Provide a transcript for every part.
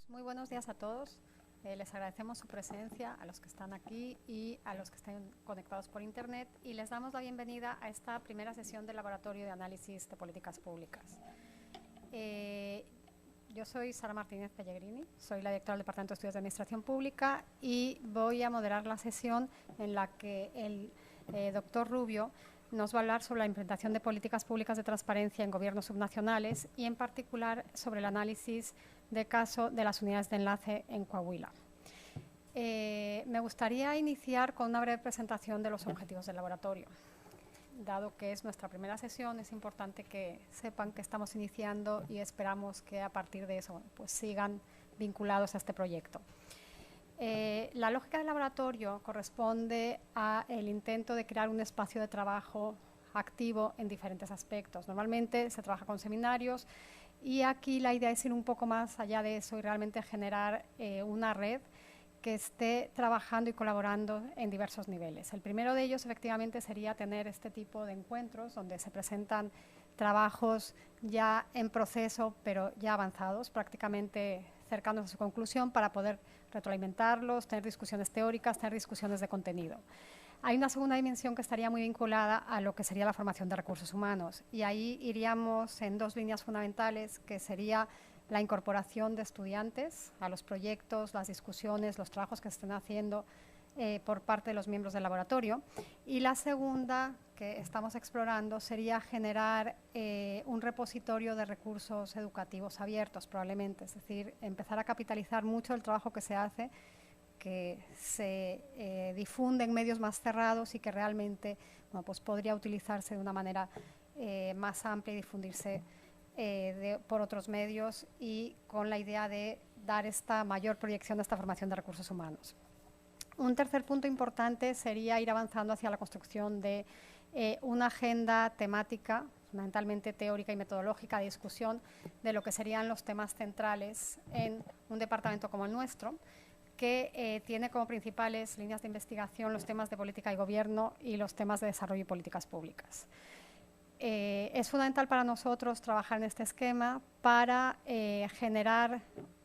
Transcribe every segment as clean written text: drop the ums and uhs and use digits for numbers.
Muy buenos días a todos. Les agradecemos su presencia, a los que están aquí y a los que están conectados por internet, y les damos la bienvenida a esta primera sesión del Laboratorio de Análisis de Políticas Públicas. Yo soy Sara Martínez Pellegrini, soy la directora del Departamento de Estudios de Administración Pública y voy a moderar la sesión en la que el doctor Rubio nos va a hablar sobre la implementación de políticas públicas de transparencia en gobiernos subnacionales y en particular sobre el análisis de caso de las unidades de enlace en Coahuila. Me gustaría iniciar con una breve presentación de los objetivos del laboratorio. Dado que es nuestra primera sesión, es importante que sepan que estamos iniciando y esperamos que a partir de eso pues sigan vinculados a este proyecto. La lógica del laboratorio corresponde al intento de crear un espacio de trabajo activo en diferentes aspectos. Normalmente se trabaja con seminarios y aquí la idea es ir un poco más allá de eso y realmente generar una red que esté trabajando y colaborando en diversos niveles. El primero de ellos efectivamente sería tener este tipo de encuentros donde se presentan trabajos ya en proceso pero ya avanzados, prácticamente cercanos a su conclusión, para poder retroalimentarlos, tener discusiones teóricas, tener discusiones de contenido. Hay una segunda dimensión que estaría muy vinculada a lo que sería la formación de recursos humanos, y ahí iríamos en dos líneas fundamentales, que sería la incorporación de estudiantes a los proyectos, las discusiones, los trabajos que se estén haciendo por parte de los miembros del laboratorio. Y la segunda que estamos explorando sería generar un repositorio de recursos educativos abiertos, probablemente, es decir, empezar a capitalizar mucho el trabajo que se hace, que se difunde en medios más cerrados y que realmente pues podría utilizarse de una manera más amplia y difundirse por otros medios, y con la idea de dar esta mayor proyección de esta formación de recursos humanos. Un tercer punto importante sería ir avanzando hacia la construcción de una agenda temática, fundamentalmente teórica y metodológica, de discusión de lo que serían los temas centrales en un departamento como el nuestro, que tiene como principales líneas de investigación los temas de política y gobierno y los temas de desarrollo y políticas públicas. Es fundamental para nosotros trabajar en este esquema para generar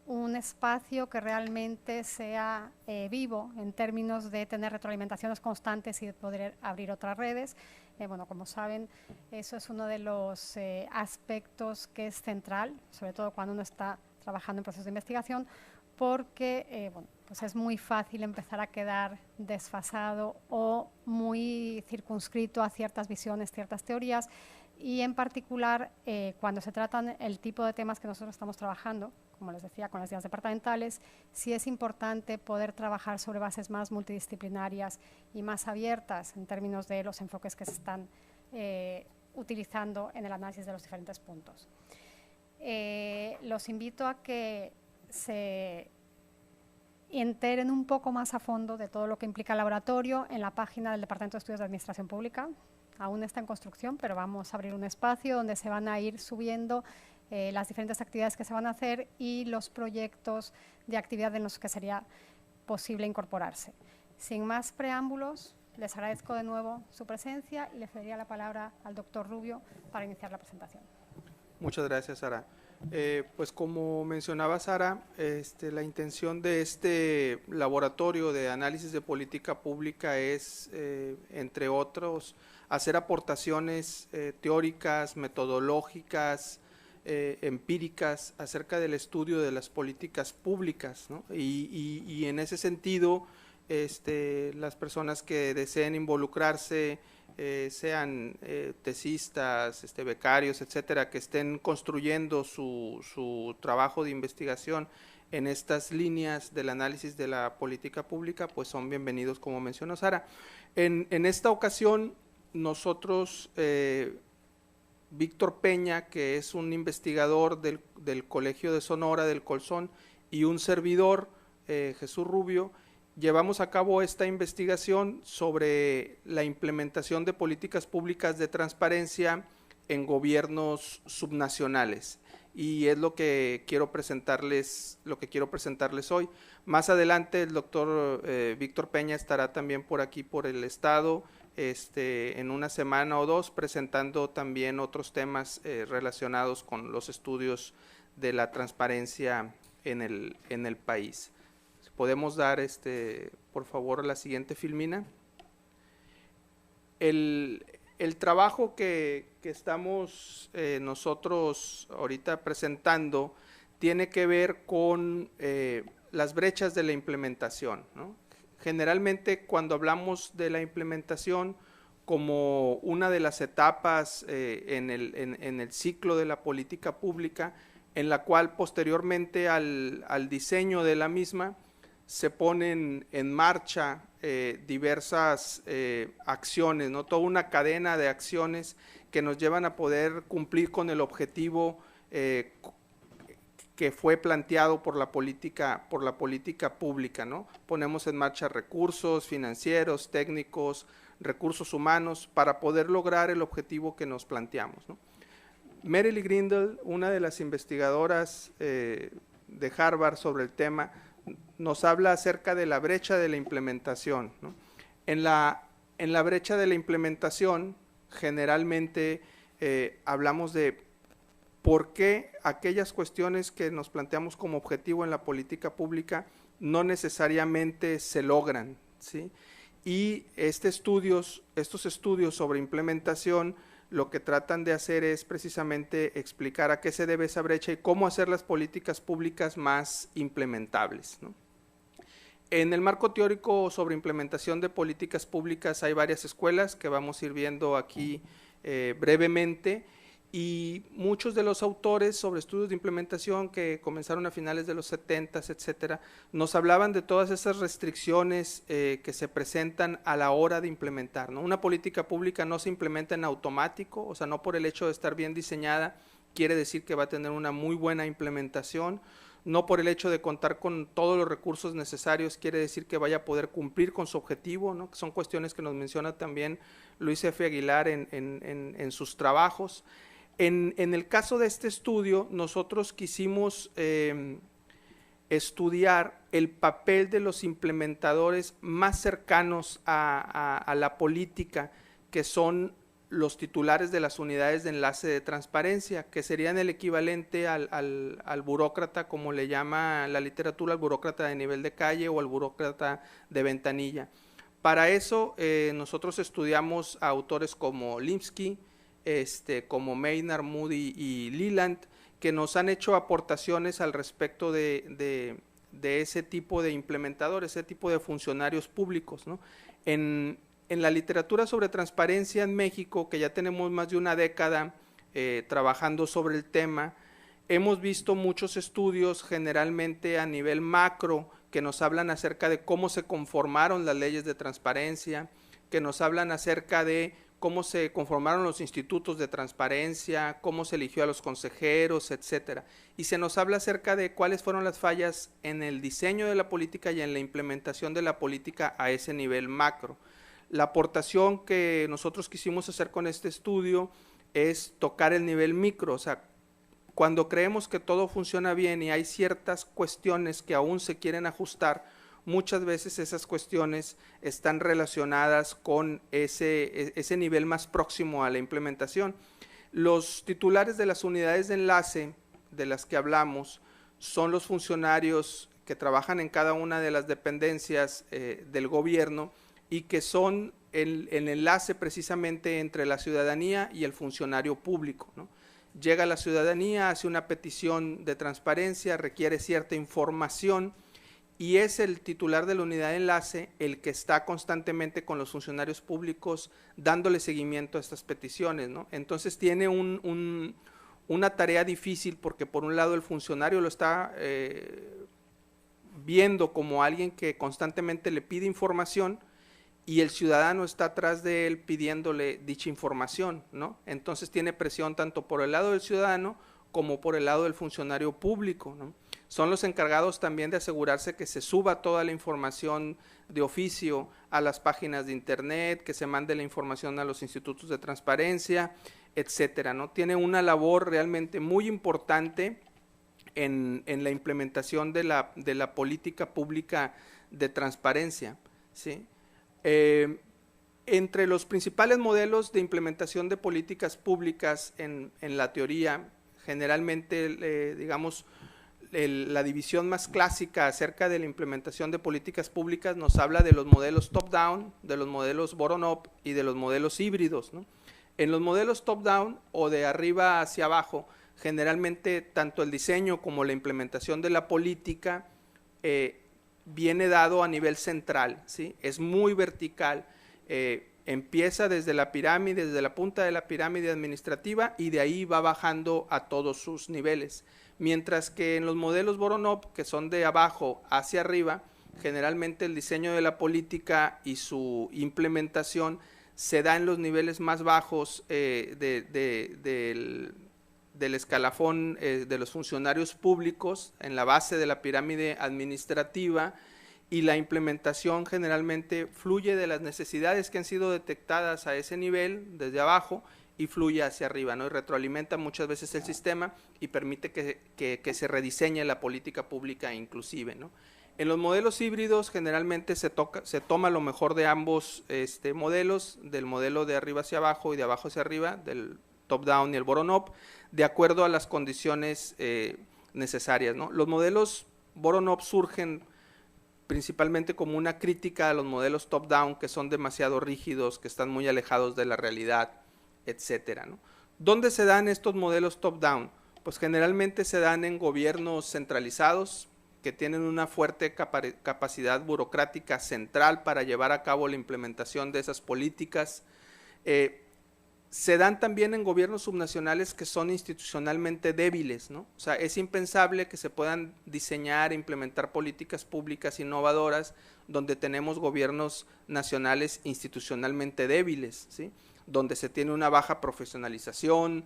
un espacio que realmente sea vivo en términos de tener retroalimentaciones constantes y de poder abrir otras redes. Bueno, como saben, eso es uno de los aspectos que es central, sobre todo cuando uno está trabajando en procesos de investigación, porque bueno, pues es muy fácil empezar a quedar desfasado o muy circunscrito a ciertas visiones, ciertas teorías, y en particular cuando se tratan el tipo de temas que nosotros estamos trabajando, como les decía, con las guías departamentales, sí es importante poder trabajar sobre bases más multidisciplinarias y más abiertas en términos de los enfoques que se están utilizando en el análisis de los diferentes puntos. Los invito a que se enteren un poco más a fondo de todo lo que implica el laboratorio en la página del Departamento de Estudios de Administración Pública. Aún está en construcción, pero vamos a abrir un espacio donde se van a ir subiendo las diferentes actividades que se van a hacer y los proyectos de actividad en los que sería posible incorporarse. Sin más preámbulos, les agradezco de nuevo su presencia y le cedería la palabra al doctor Rubio para iniciar la presentación. Muchas gracias, Sara. Pues como mencionaba Sara, la intención de este laboratorio de análisis de política pública es, entre otros, hacer aportaciones teóricas, metodológicas, empíricas acerca del estudio de las políticas públicas, ¿no? Y en ese sentido, las personas que deseen involucrarse, sean tesistas, becarios, etcétera, que estén construyendo su trabajo de investigación en estas líneas del análisis de la política pública, pues son bienvenidos, como mencionó Sara. En esta ocasión, nosotros, Víctor Peña, que es un investigador del Colegio de Sonora, del Colzón, y un servidor, Jesús Rubio, llevamos a cabo esta investigación sobre la implementación de políticas públicas de transparencia en gobiernos subnacionales, y es lo que quiero presentarles hoy. Más adelante el doctor Víctor Peña estará también por aquí, por el estado, en una semana o dos, presentando también otros temas relacionados con los estudios de la transparencia en el país. Podemos dar, por favor, la siguiente filmina. El trabajo que estamos nosotros ahorita presentando tiene que ver con las brechas de la implementación, ¿no? Generalmente cuando hablamos de la implementación como una de las etapas en el ciclo de la política pública, en la cual posteriormente al diseño de la misma se ponen en marcha diversas acciones, ¿no? Toda una cadena de acciones que nos llevan a poder cumplir con el objetivo que fue planteado por la política pública, ¿no? Ponemos en marcha recursos financieros, técnicos, recursos humanos para poder lograr el objetivo que nos planteamos, ¿no? Merrill Grindle, una de las investigadoras de Harvard sobre el tema, nos habla acerca de la brecha de la implementación, ¿no? En la brecha de la implementación, generalmente hablamos de por qué aquellas cuestiones que nos planteamos como objetivo en la política pública no necesariamente se logran, ¿sí? Y estos estudios sobre implementación lo que tratan de hacer es precisamente explicar a qué se debe esa brecha y cómo hacer las políticas públicas más implementables, ¿no? En el marco teórico sobre implementación de políticas públicas hay varias escuelas que vamos a ir viendo aquí brevemente, y muchos de los autores sobre estudios de implementación que comenzaron a finales de los 70s, etcétera, nos hablaban de todas esas restricciones que se presentan a la hora de implementar, ¿no? Una política pública no se implementa en automático, o sea, no por el hecho de estar bien diseñada quiere decir que va a tener una muy buena implementación, no por el hecho de contar con todos los recursos necesarios quiere decir que vaya a poder cumplir con su objetivo, ¿no? Que son cuestiones que nos menciona también Luis F. Aguilar en sus trabajos. En el caso de este estudio, nosotros quisimos estudiar el papel de los implementadores más cercanos a la política, que son los titulares de las unidades de enlace de transparencia, que serían el equivalente al burócrata, como le llama la literatura, al burócrata de nivel de calle o al burócrata de ventanilla. Para eso nosotros estudiamos a autores como Linsky, como Maynard, Moody y Leland, que nos han hecho aportaciones al respecto de ese tipo de implementadores, ese tipo de funcionarios públicos, ¿no? En la literatura sobre transparencia en México, que ya tenemos más de una década trabajando sobre el tema, hemos visto muchos estudios generalmente a nivel macro que nos hablan acerca de cómo se conformaron las leyes de transparencia, que nos hablan acerca de cómo se conformaron los institutos de transparencia, cómo se eligió a los consejeros, etcétera. Y se nos habla acerca de cuáles fueron las fallas en el diseño de la política y en la implementación de la política a ese nivel macro. La aportación que nosotros quisimos hacer con este estudio es tocar el nivel micro, o sea, cuando creemos que todo funciona bien y hay ciertas cuestiones que aún se quieren ajustar, muchas veces esas cuestiones están relacionadas con ese nivel más próximo a la implementación. Los titulares de las unidades de enlace de las que hablamos son los funcionarios que trabajan en cada una de las dependencias del gobierno y que son el enlace precisamente entre la ciudadanía y el funcionario público, ¿no? Llega la ciudadanía, hace una petición de transparencia, requiere cierta información, y es el titular de la unidad de enlace el que está constantemente con los funcionarios públicos dándole seguimiento a estas peticiones, ¿no? Entonces tiene una tarea difícil porque por un lado el funcionario lo está viendo como alguien que constantemente le pide información y el ciudadano está atrás de él pidiéndole dicha información, ¿no? Entonces tiene presión tanto por el lado del ciudadano como por el lado del funcionario público, ¿no? Son los encargados también de asegurarse que se suba toda la información de oficio a las páginas de internet, que se mande la información a los institutos de transparencia, etcétera, ¿no? Tiene una labor realmente muy importante en la implementación de la política pública de transparencia, ¿sí? Entre los principales modelos de implementación de políticas públicas en la teoría, generalmente, digamos, la división más clásica acerca de la implementación de políticas públicas nos habla de los modelos top-down, de los modelos bottom-up y de los modelos híbridos, ¿no? En los modelos top-down o de arriba hacia abajo, generalmente tanto el diseño como la implementación de la política viene dado a nivel central, ¿sí? Es muy vertical, empieza desde la pirámide, desde la punta de la pirámide administrativa y de ahí va bajando a todos sus niveles. Mientras que en los modelos bottom-up, que son de abajo hacia arriba, generalmente el diseño de la política y su implementación se da en los niveles más bajos del escalafón de los funcionarios públicos, en la base de la pirámide administrativa, y la implementación generalmente fluye de las necesidades que han sido detectadas a ese nivel, desde abajo, y fluye hacia arriba, ¿no? Y retroalimenta muchas veces el sistema y permite que se rediseñe la política pública inclusive, ¿no? En los modelos híbridos generalmente se toma lo mejor de ambos modelos, del modelo de arriba hacia abajo y de abajo hacia arriba, del top-down y el bottom-up, de acuerdo a las condiciones necesarias, ¿no? Los modelos bottom-up surgen principalmente como una crítica a los modelos top-down, que son demasiado rígidos, que están muy alejados de la realidad, etcétera, ¿no? ¿Dónde se dan estos modelos top-down? Pues generalmente se dan en gobiernos centralizados, que tienen una fuerte capacidad burocrática central para llevar a cabo la implementación de esas políticas. Se dan también en gobiernos subnacionales que son institucionalmente débiles, ¿no? O sea, es impensable que se puedan diseñar e implementar políticas públicas innovadoras donde tenemos gobiernos nacionales institucionalmente débiles, ¿sí? Donde se tiene una baja profesionalización,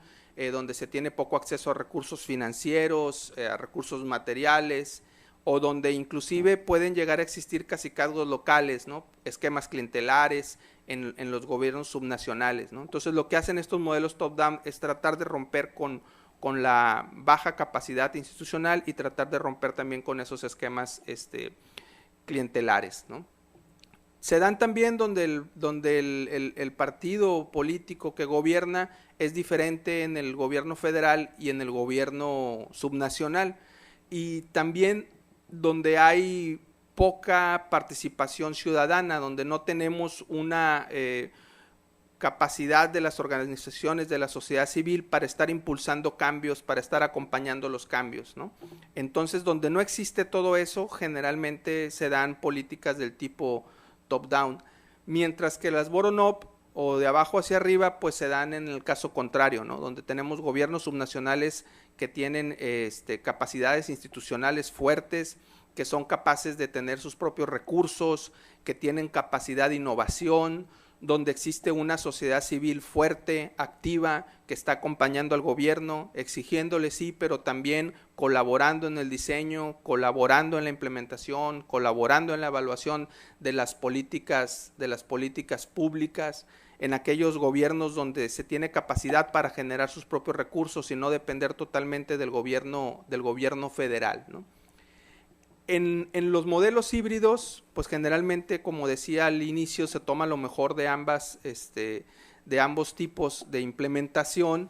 donde se tiene poco acceso a recursos financieros, a recursos materiales, o donde inclusive pueden llegar a existir cacicazgos locales, ¿no? Esquemas clientelares en los gobiernos subnacionales, ¿no? Entonces lo que hacen estos modelos top-down es tratar de romper con la baja capacidad institucional y tratar de romper también con esos esquemas clientelares, ¿no? Se dan también donde el partido político que gobierna es diferente en el gobierno federal y en el gobierno subnacional, y también donde hay poca participación ciudadana, donde no tenemos una capacidad de las organizaciones de la sociedad civil para estar impulsando cambios, para estar acompañando los cambios, ¿no? Entonces, donde no existe todo eso, generalmente se dan políticas del tipo top-down, mientras que las bottom-up o de abajo hacia arriba, pues se dan en el caso contrario, ¿no? Donde tenemos gobiernos subnacionales que tienen capacidades institucionales fuertes, que son capaces de tener sus propios recursos, que tienen capacidad de innovación, donde existe una sociedad civil fuerte, activa, que está acompañando al gobierno, exigiéndole sí, pero también colaborando en el diseño, colaborando en la implementación, colaborando en la evaluación de las políticas públicas, en aquellos gobiernos donde se tiene capacidad para generar sus propios recursos y no depender totalmente del gobierno federal, ¿no? En los modelos híbridos, pues generalmente, como decía al inicio, se toma lo mejor de ambos tipos de implementación,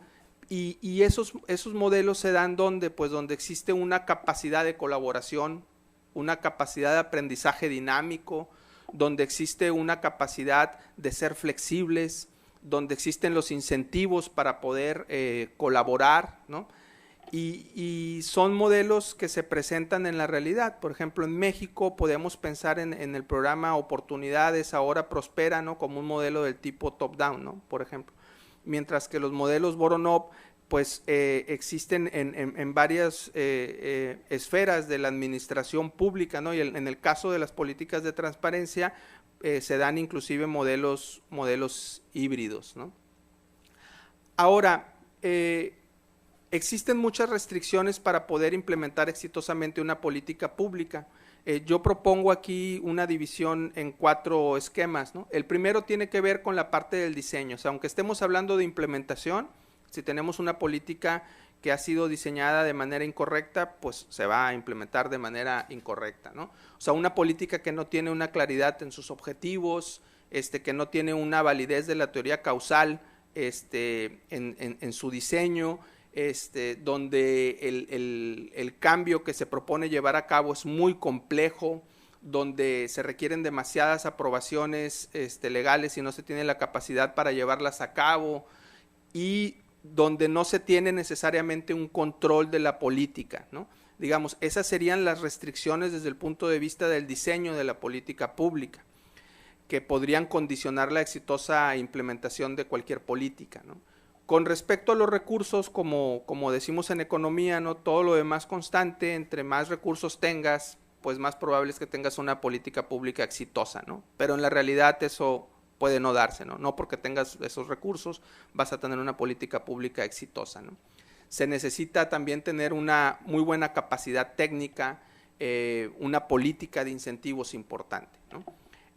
y esos modelos se dan donde existe una capacidad de colaboración, una capacidad de aprendizaje dinámico, donde existe una capacidad de ser flexibles, donde existen los incentivos para poder colaborar, ¿no? Y son modelos que se presentan en la realidad. Por ejemplo, en México podemos pensar en el programa Oportunidades Ahora Prospera, ¿no? Como un modelo del tipo top-down, ¿no? Por ejemplo. Mientras que los modelos bottom-up pues existen en varias esferas de la administración pública, ¿no? Y en el caso de las políticas de transparencia se dan inclusive modelos híbridos, ¿no? Ahora, existen muchas restricciones para poder implementar exitosamente una política pública. Yo propongo aquí una división en 4 esquemas, ¿no? El primero tiene que ver con la parte del diseño. O sea, aunque estemos hablando de implementación, si tenemos una política que ha sido diseñada de manera incorrecta, pues se va a implementar de manera incorrecta, ¿no? O sea, una política que no tiene una claridad en sus objetivos, que no tiene una validez de la teoría causal en su diseño, donde el cambio que se propone llevar a cabo es muy complejo, donde se requieren demasiadas aprobaciones legales y no se tiene la capacidad para llevarlas a cabo, y donde no se tiene necesariamente un control de la política, ¿no? Digamos, esas serían las restricciones desde el punto de vista del diseño de la política pública, que podrían condicionar la exitosa implementación de cualquier política, ¿no? Con respecto a los recursos, como decimos en economía, ¿no? Todo lo demás constante, entre más recursos tengas, pues más probable es que tengas una política pública exitosa, ¿no? Pero en la realidad eso puede no darse, ¿no? No porque tengas esos recursos vas a tener una política pública exitosa, ¿no? Se necesita también tener una muy buena capacidad técnica, una política de incentivos importante, ¿no?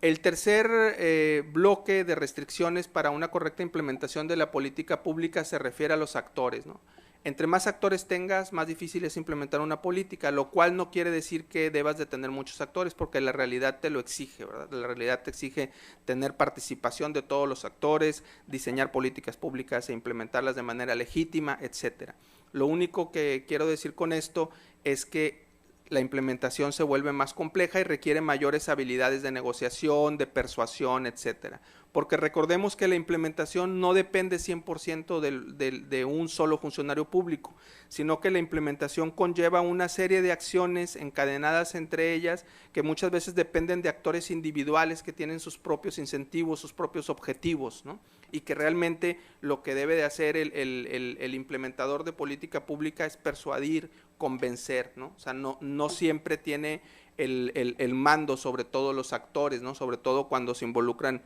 El tercer bloque de restricciones para una correcta implementación de la política pública se refiere a los actores, ¿no? Entre más actores tengas, más difícil es implementar una política, lo cual no quiere decir que debas de tener muchos actores, porque la realidad te lo exige, ¿verdad? La realidad te exige tener participación de todos los actores, diseñar políticas públicas e implementarlas de manera legítima, etcétera. Lo único que quiero decir con esto es que la implementación se vuelve más compleja y requiere mayores habilidades de negociación, de persuasión, etcétera. Porque recordemos que la implementación no depende 100% de un solo funcionario público, sino que la implementación conlleva una serie de acciones encadenadas entre ellas que muchas veces dependen de actores individuales que tienen sus propios incentivos, sus propios objetivos, ¿no? Y que realmente lo que debe de hacer el implementador de política pública es persuadir, convencer, ¿no? O sea, no siempre tiene el mando sobre todos los actores, ¿no? Sobre todo cuando se involucran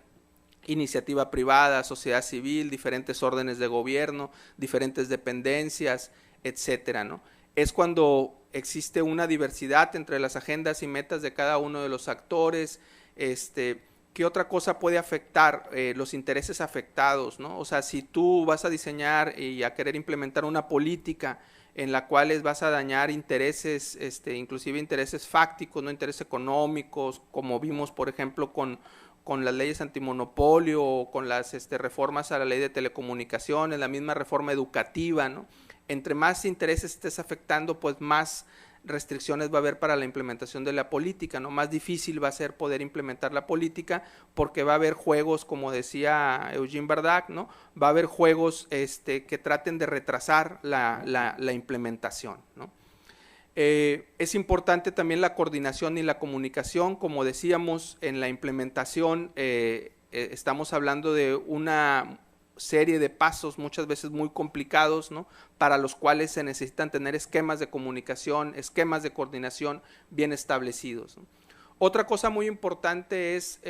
iniciativa privada, sociedad civil, diferentes órdenes de gobierno, diferentes dependencias, etcétera, ¿no? Es cuando existe una diversidad entre las agendas y metas de cada uno de los actores. ¿Qué otra cosa puede afectar? Los intereses afectados, ¿no? O sea, si tú vas a diseñar y a querer implementar una política en la cual vas a dañar intereses, inclusive intereses fácticos, no intereses económicos, como vimos, por ejemplo, con las leyes antimonopolio o con las reformas a la ley de telecomunicaciones, la misma reforma educativa, ¿no? Entre más intereses estés afectando, pues más restricciones va a haber para la implementación de la política, ¿no? Más difícil va a ser poder implementar la política, porque va a haber juegos, como decía Eugene Bardac, ¿no? Va a haber juegos que traten de retrasar la implementación, ¿no? Es importante también la coordinación y la comunicación. Como decíamos, en la implementación estamos hablando de una serie de pasos muchas veces muy complicados, ¿no? Para los cuales se necesitan tener esquemas de comunicación, esquemas de coordinación bien establecidos, ¿no? Otra cosa muy importante es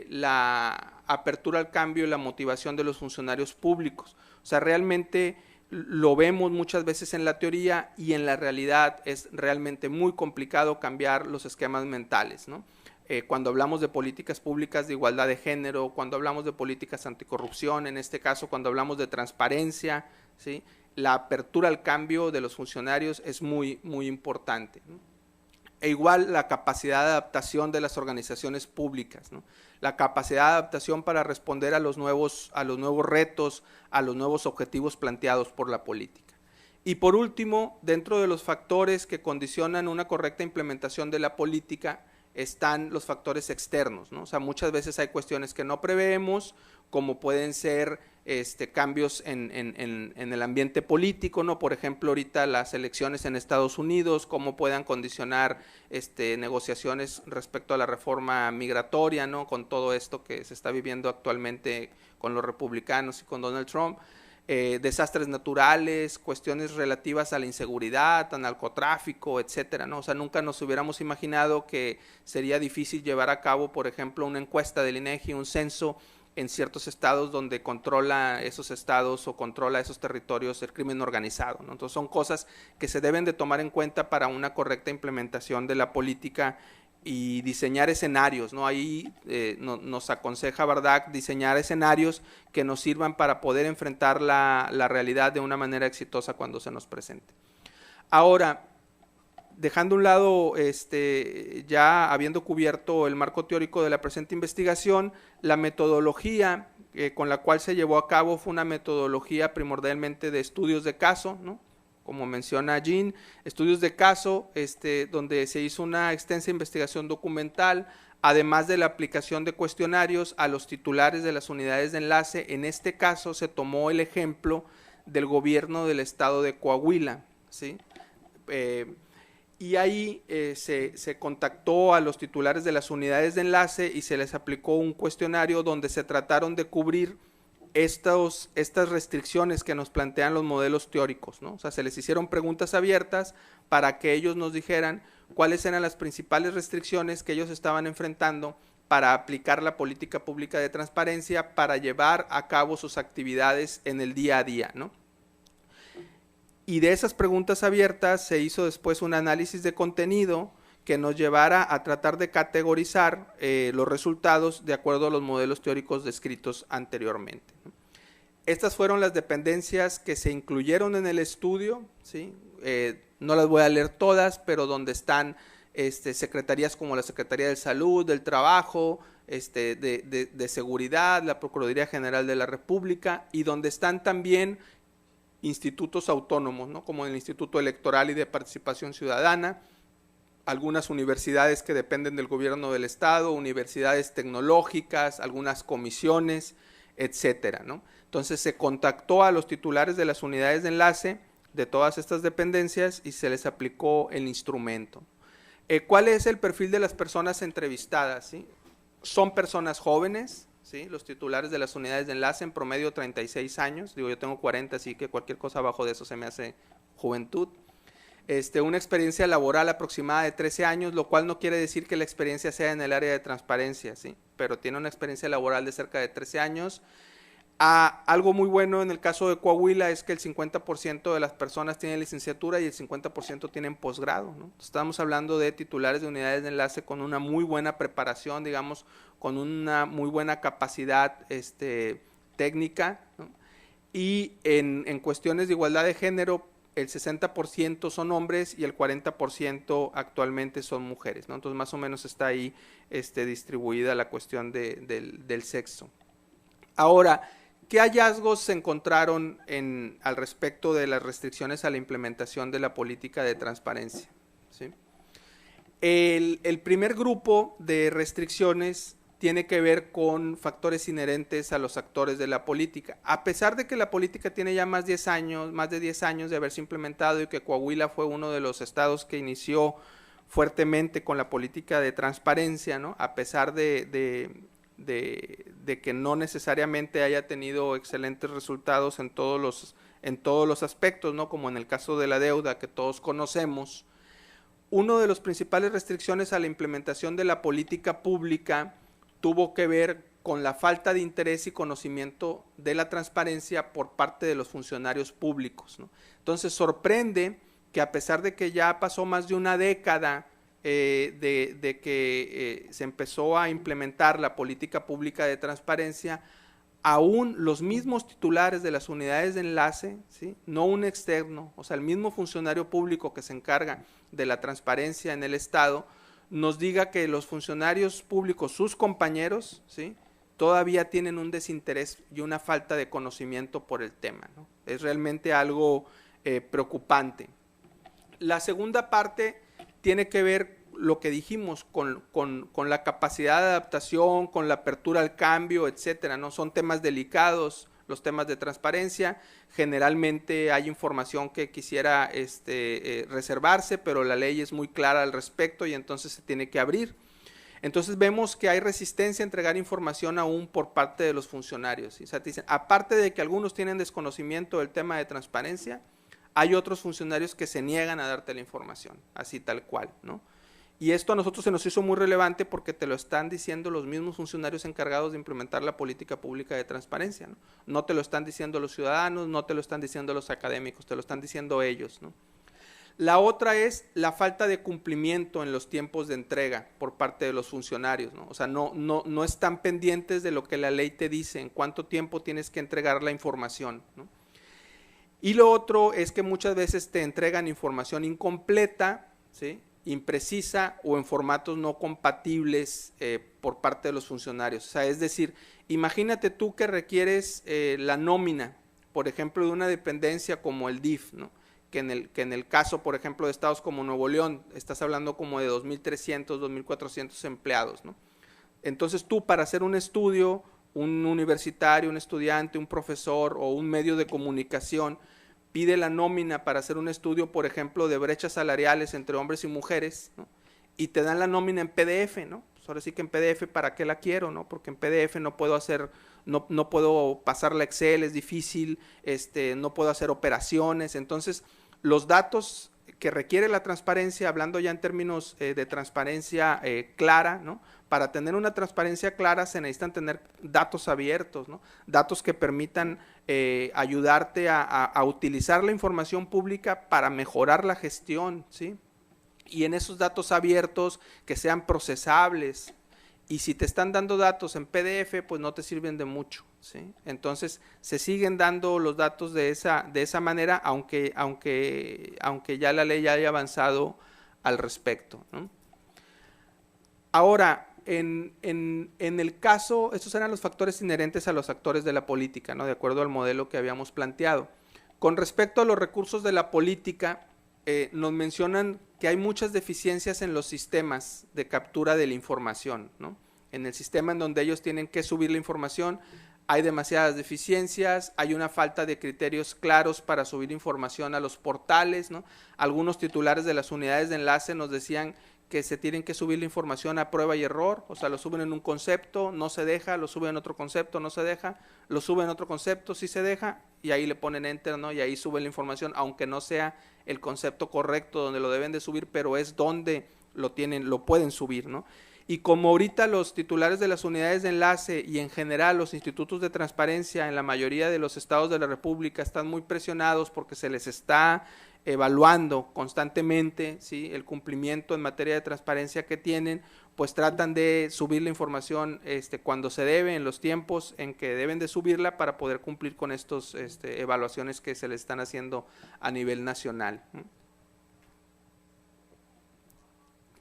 la apertura al cambio y la motivación de los funcionarios públicos. O sea, realmente lo vemos muchas veces en la teoría y en la realidad es realmente muy complicado cambiar los esquemas mentales, ¿no? Cuando hablamos de políticas públicas de igualdad de género, cuando hablamos de políticas anticorrupción, en este caso cuando hablamos de transparencia, ¿sí? La apertura al cambio de los funcionarios es muy, muy importante, ¿no? E igual la capacidad de adaptación de las organizaciones públicas, ¿no? La capacidad de adaptación para responder a los nuevos retos, a los nuevos objetivos planteados por la política. Y por último, dentro de los factores que condicionan una correcta implementación de la política están los factores externos, ¿no? O sea, muchas veces hay cuestiones que no preveemos, como pueden ser cambios en el ambiente político, ¿no? Por ejemplo, ahorita las elecciones en Estados Unidos, cómo puedan condicionar negociaciones respecto a la reforma migratoria, ¿no? Con todo esto que se está viviendo actualmente con los republicanos y con Donald Trump. Desastres naturales, cuestiones relativas a la inseguridad, al narcotráfico, etcétera, ¿no? O sea, nunca nos hubiéramos imaginado que sería difícil llevar a cabo, por ejemplo, una encuesta del INEGI, un censo en ciertos estados donde controla esos estados o controla esos territorios el crimen organizado, ¿no? Entonces son cosas que se deben de tomar en cuenta para una correcta implementación de la política y diseñar escenarios, ¿no? Ahí nos aconseja Bardac diseñar escenarios que nos sirvan para poder enfrentar la realidad de una manera exitosa cuando se nos presente. Ahora, dejando a un lado, ya habiendo cubierto el marco teórico de la presente investigación, la metodología con la cual se llevó a cabo fue una metodología primordialmente de estudios de caso, ¿no? como menciona Jean, estudios de caso, donde se hizo una extensa investigación documental, además de la aplicación de cuestionarios a los titulares de las unidades de enlace. En este caso se tomó el ejemplo del gobierno del estado de Coahuila, ¿sí? Y ahí se contactó a los titulares de las unidades de enlace y se les aplicó un cuestionario donde se trataron de cubrir estas restricciones que nos plantean los modelos teóricos, ¿no? O sea, se les hicieron preguntas abiertas para que ellos nos dijeran cuáles eran las principales restricciones que ellos estaban enfrentando para aplicar la política pública de transparencia, para llevar a cabo sus actividades en el día a día, ¿no? Y de esas preguntas abiertas se hizo después un análisis de contenido que nos llevara a tratar de categorizar los resultados de acuerdo a los modelos teóricos descritos anteriormente, ¿no? Estas fueron las dependencias que se incluyeron en el estudio, ¿sí? No las voy a leer todas, pero donde están secretarías como la Secretaría de Salud, del Trabajo, de Seguridad, la Procuraduría General de la República, y donde están también institutos autónomos, ¿no? Como el Instituto Electoral y de Participación Ciudadana, algunas universidades que dependen del gobierno del estado, universidades tecnológicas, algunas comisiones, etcétera, ¿no? Entonces se contactó a los titulares de las unidades de enlace de todas estas dependencias y se les aplicó el instrumento. ¿Cuál es el perfil de las personas entrevistadas? ¿Sí? Son personas jóvenes, ¿sí? Los titulares de las unidades de enlace, en promedio 36 años, digo, yo tengo 40, así que cualquier cosa abajo de eso se me hace juventud. Una experiencia laboral aproximada de 13 años, lo cual no quiere decir que la experiencia sea en el área de transparencia, ¿sí? Pero tiene una experiencia laboral de cerca de 13 años. Algo muy bueno en el caso de Coahuila es que el 50% de las personas tienen licenciatura y el 50% tienen posgrado, ¿no? Estamos hablando de titulares de unidades de enlace con una muy buena preparación, digamos, con una muy buena capacidad técnica, ¿no? Y en cuestiones de igualdad de género, el 60% son hombres y el 40% actualmente son mujeres, ¿no? Entonces más o menos está ahí distribuida la cuestión del sexo. Ahora, ¿qué hallazgos se encontraron al respecto de las restricciones a la implementación de la política de transparencia? ¿Sí? El primer grupo de restricciones tiene que ver con factores inherentes a los actores de la política. A pesar de que la política tiene ya más de 10 años de haberse implementado y que Coahuila fue uno de los estados que inició fuertemente con la política de transparencia, ¿no? A pesar de que no necesariamente haya tenido excelentes resultados en todos los aspectos, ¿no? Como en el caso de la deuda que todos conocemos. Una de las principales restricciones a la implementación de la política pública tuvo que ver con la falta de interés y conocimiento de la transparencia por parte de los funcionarios públicos, ¿no? Entonces sorprende que a pesar de que ya pasó más de una década de que se empezó a implementar la política pública de transparencia, aún los mismos titulares de las unidades de enlace, ¿sí? No un externo, o sea, el mismo funcionario público que se encarga de la transparencia en el Estado, nos diga que los funcionarios públicos, sus compañeros, ¿sí? Todavía tienen un desinterés y una falta de conocimiento por el tema, ¿no? Es realmente algo preocupante. La segunda parte tiene que ver lo que dijimos con la capacidad de adaptación, con la apertura al cambio, etcétera, ¿no? Son temas delicados los temas de transparencia. Generalmente hay información que quisiera reservarse, pero la ley es muy clara al respecto y entonces se tiene que abrir. Entonces vemos que hay resistencia a entregar información aún por parte de los funcionarios, ¿sí? O sea, dicen, aparte de que algunos tienen desconocimiento del tema de transparencia, hay otros funcionarios que se niegan a darte la información, así tal cual, ¿no? Y esto a nosotros se nos hizo muy relevante porque te lo están diciendo los mismos funcionarios encargados de implementar la política pública de transparencia, ¿no? No te lo están diciendo los ciudadanos, no te lo están diciendo los académicos, te lo están diciendo ellos, ¿no? La otra es la falta de cumplimiento en los tiempos de entrega por parte de los funcionarios, ¿no? O sea, no están pendientes de lo que la ley te dice, en cuánto tiempo tienes que entregar la información, ¿no? Y lo otro es que muchas veces te entregan información incompleta, ¿sí? Imprecisa o en formatos no compatibles por parte de los funcionarios. O sea, es decir, imagínate tú que requieres la nómina, por ejemplo, de una dependencia como el DIF, ¿no? que en el caso, por ejemplo, de estados como Nuevo León, estás hablando como de 2.300, 2.400 empleados, ¿no? Entonces tú, para hacer un estudio, un universitario, un estudiante, un profesor o un medio de comunicación pide la nómina para hacer un estudio, por ejemplo, de brechas salariales entre hombres y mujeres, ¿no? Y te dan la nómina en PDF, ¿no? Pues ahora sí que en PDF, ¿para qué la quiero, no? Porque en PDF no puedo hacer, no puedo pasarla a Excel, es difícil, no puedo hacer operaciones. Entonces, los datos que requiere la transparencia, hablando ya en términos de transparencia clara, ¿no? Para tener una transparencia clara se necesitan tener datos abiertos, ¿no? Datos que permitan ayudarte a utilizar la información pública para mejorar la gestión, ¿sí? Y en esos datos abiertos que sean procesables. Y si te están dando datos en PDF, pues no te sirven de mucho, ¿sí? Entonces, se siguen dando los datos de esa manera, aunque ya la ley haya avanzado al respecto, ¿no? Ahora, en el caso, estos eran los factores inherentes a los actores de la política, ¿no? De acuerdo al modelo que habíamos planteado. Con respecto a los recursos de la política, nos mencionan que hay muchas deficiencias en los sistemas de captura de la información, ¿no? En el sistema en donde ellos tienen que subir la información hay demasiadas deficiencias, hay una falta de criterios claros para subir información a los portales, ¿no? Algunos titulares de las unidades de enlace nos decían que se tienen que subir la información a prueba y error, o sea, lo suben en un concepto, no se deja, lo suben en otro concepto, no se deja, lo suben en otro concepto, sí se deja, y ahí le ponen enter, ¿no? Y ahí suben la información, aunque no sea el concepto correcto donde lo deben de subir, pero es donde lo pueden subir, ¿no? Y como ahorita los titulares de las unidades de enlace y en general los institutos de transparencia en la mayoría de los estados de la República están muy presionados porque se les está evaluando constantemente, ¿sí?, el cumplimiento en materia de transparencia que tienen, pues tratan de subir la información cuando se debe, en los tiempos en que deben de subirla para poder cumplir con estas evaluaciones que se les están haciendo a nivel nacional.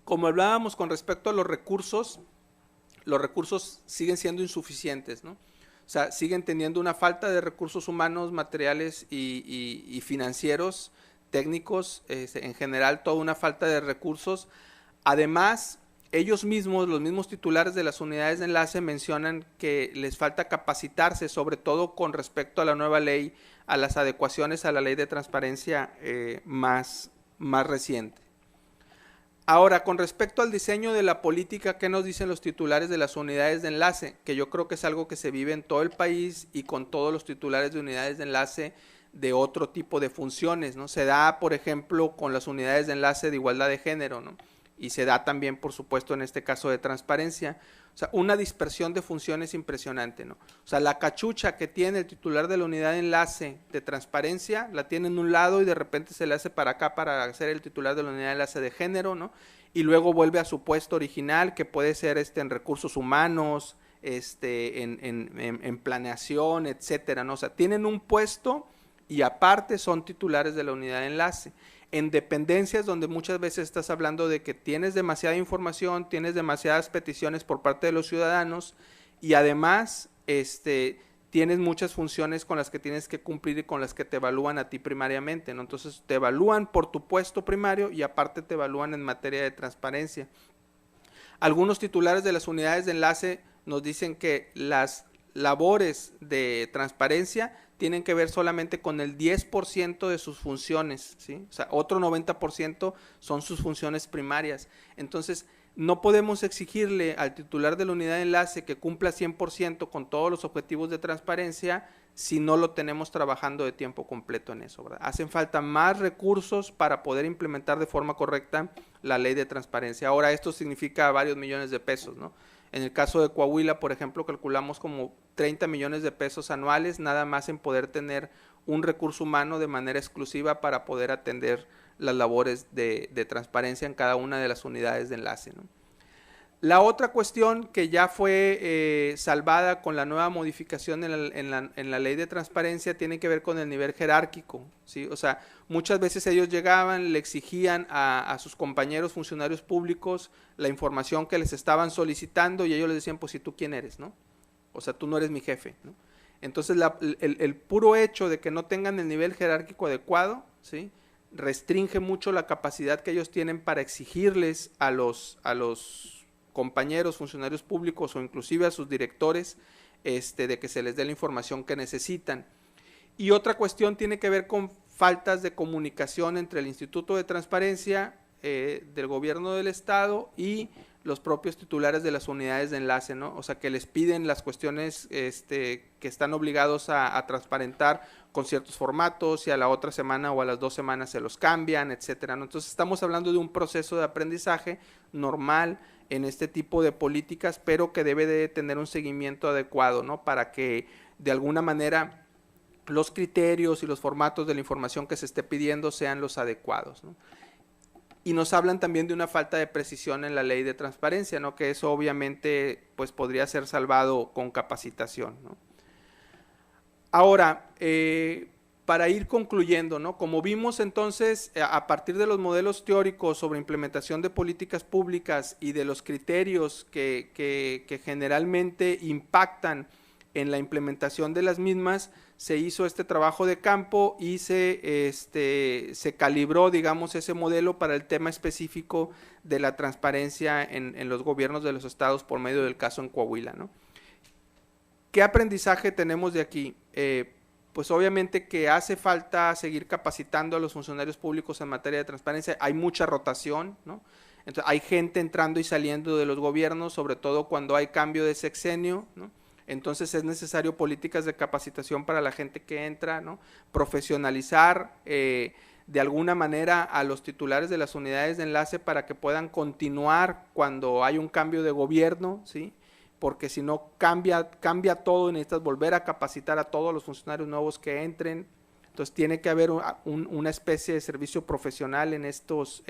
Como hablábamos con respecto a los recursos siguen siendo insuficientes, ¿no? O sea, siguen teniendo una falta de recursos humanos, materiales y financieros, técnicos, en general toda una falta de recursos. Además, ellos mismos, los mismos titulares de las unidades de enlace mencionan que les falta capacitarse, sobre todo con respecto a la nueva ley, a las adecuaciones a la ley de transparencia más reciente. Ahora, con respecto al diseño de la política, ¿qué nos dicen los titulares de las unidades de enlace? Que yo creo que es algo que se vive en todo el país y con todos los titulares de unidades de enlace de otro tipo de funciones, ¿no? Se da, por ejemplo, con las unidades de enlace de igualdad de género, ¿no? Y se da también, por supuesto, en este caso de transparencia. O sea, una dispersión de funciones impresionante, ¿no? O sea, la cachucha que tiene el titular de la unidad de enlace de transparencia, la tiene en un lado y de repente se le hace para acá para ser el titular de la unidad de enlace de género, ¿no? Y luego vuelve a su puesto original, que puede ser en recursos humanos, en planeación, etcétera, ¿no? O sea, tienen un puesto y aparte son titulares de la unidad de enlace. En dependencias donde muchas veces estás hablando de que tienes demasiada información, tienes demasiadas peticiones por parte de los ciudadanos y además tienes muchas funciones con las que tienes que cumplir y con las que te evalúan a ti primariamente, ¿no? Entonces te evalúan por tu puesto primario y aparte te evalúan en materia de transparencia. Algunos titulares de las unidades de enlace nos dicen que las labores de transparencia tienen que ver solamente con el 10% de sus funciones, ¿sí? O sea, otro 90% son sus funciones primarias. Entonces, no podemos exigirle al titular de la unidad de enlace que cumpla 100% con todos los objetivos de transparencia si no lo tenemos trabajando de tiempo completo en eso, ¿verdad? Hacen falta más recursos para poder implementar de forma correcta la ley de transparencia. Ahora, esto significa varios millones de pesos, ¿no? En el caso de Coahuila, por ejemplo, calculamos como 30 millones de pesos anuales, nada más en poder tener un recurso humano de manera exclusiva para poder atender las labores de transparencia en cada una de las unidades de enlace, ¿no? La otra cuestión que ya fue salvada con la nueva modificación en la ley de transparencia tiene que ver con el nivel jerárquico, ¿sí? O sea, muchas veces ellos llegaban, le exigían a sus compañeros funcionarios públicos la información que les estaban solicitando y ellos les decían, pues, ¿y tú quién eres, no? O sea, tú no eres mi jefe, ¿no? Entonces, el puro hecho de que no tengan el nivel jerárquico adecuado, ¿sí?, restringe mucho la capacidad que ellos tienen para exigirles a los compañeros, funcionarios públicos o inclusive a sus directores de que se les dé la información que necesitan. Y otra cuestión tiene que ver con faltas de comunicación entre el Instituto de Transparencia del Gobierno del Estado y los propios titulares de las unidades de enlace, ¿no? O sea, que les piden las cuestiones que están obligados a transparentar con ciertos formatos y a la otra semana o a las 2 semanas se los cambian, etcétera, ¿no? Entonces estamos hablando de un proceso de aprendizaje normal en este tipo de políticas, pero que debe de tener un seguimiento adecuado, ¿no? Para que de alguna manera los criterios y los formatos de la información que se esté pidiendo sean los adecuados, ¿no? Y nos hablan también de una falta de precisión en la ley de transparencia, ¿no? Que eso obviamente pues podría ser salvado con capacitación, ¿no? Ahora, para ir concluyendo, ¿no? Como vimos entonces, a partir de los modelos teóricos sobre implementación de políticas públicas y de los criterios que generalmente impactan en la implementación de las mismas, se hizo este trabajo de campo y se calibró, digamos, ese modelo para el tema específico de la transparencia en los gobiernos de los estados por medio del caso en Coahuila, ¿no? ¿Qué aprendizaje tenemos de aquí? Pues obviamente que hace falta seguir capacitando a los funcionarios públicos en materia de transparencia. Hay mucha rotación, ¿no? Entonces, hay gente entrando y saliendo de los gobiernos, sobre todo cuando hay cambio de sexenio, ¿no? Entonces es necesario políticas de capacitación para la gente que entra, ¿no? Profesionalizar de alguna manera a los titulares de las unidades de enlace para que puedan continuar cuando hay un cambio de gobierno, ¿sí? Porque si no cambia todo y necesitas volver a capacitar a todos los funcionarios nuevos que entren. Entonces tiene que haber una especie de servicio profesional en estos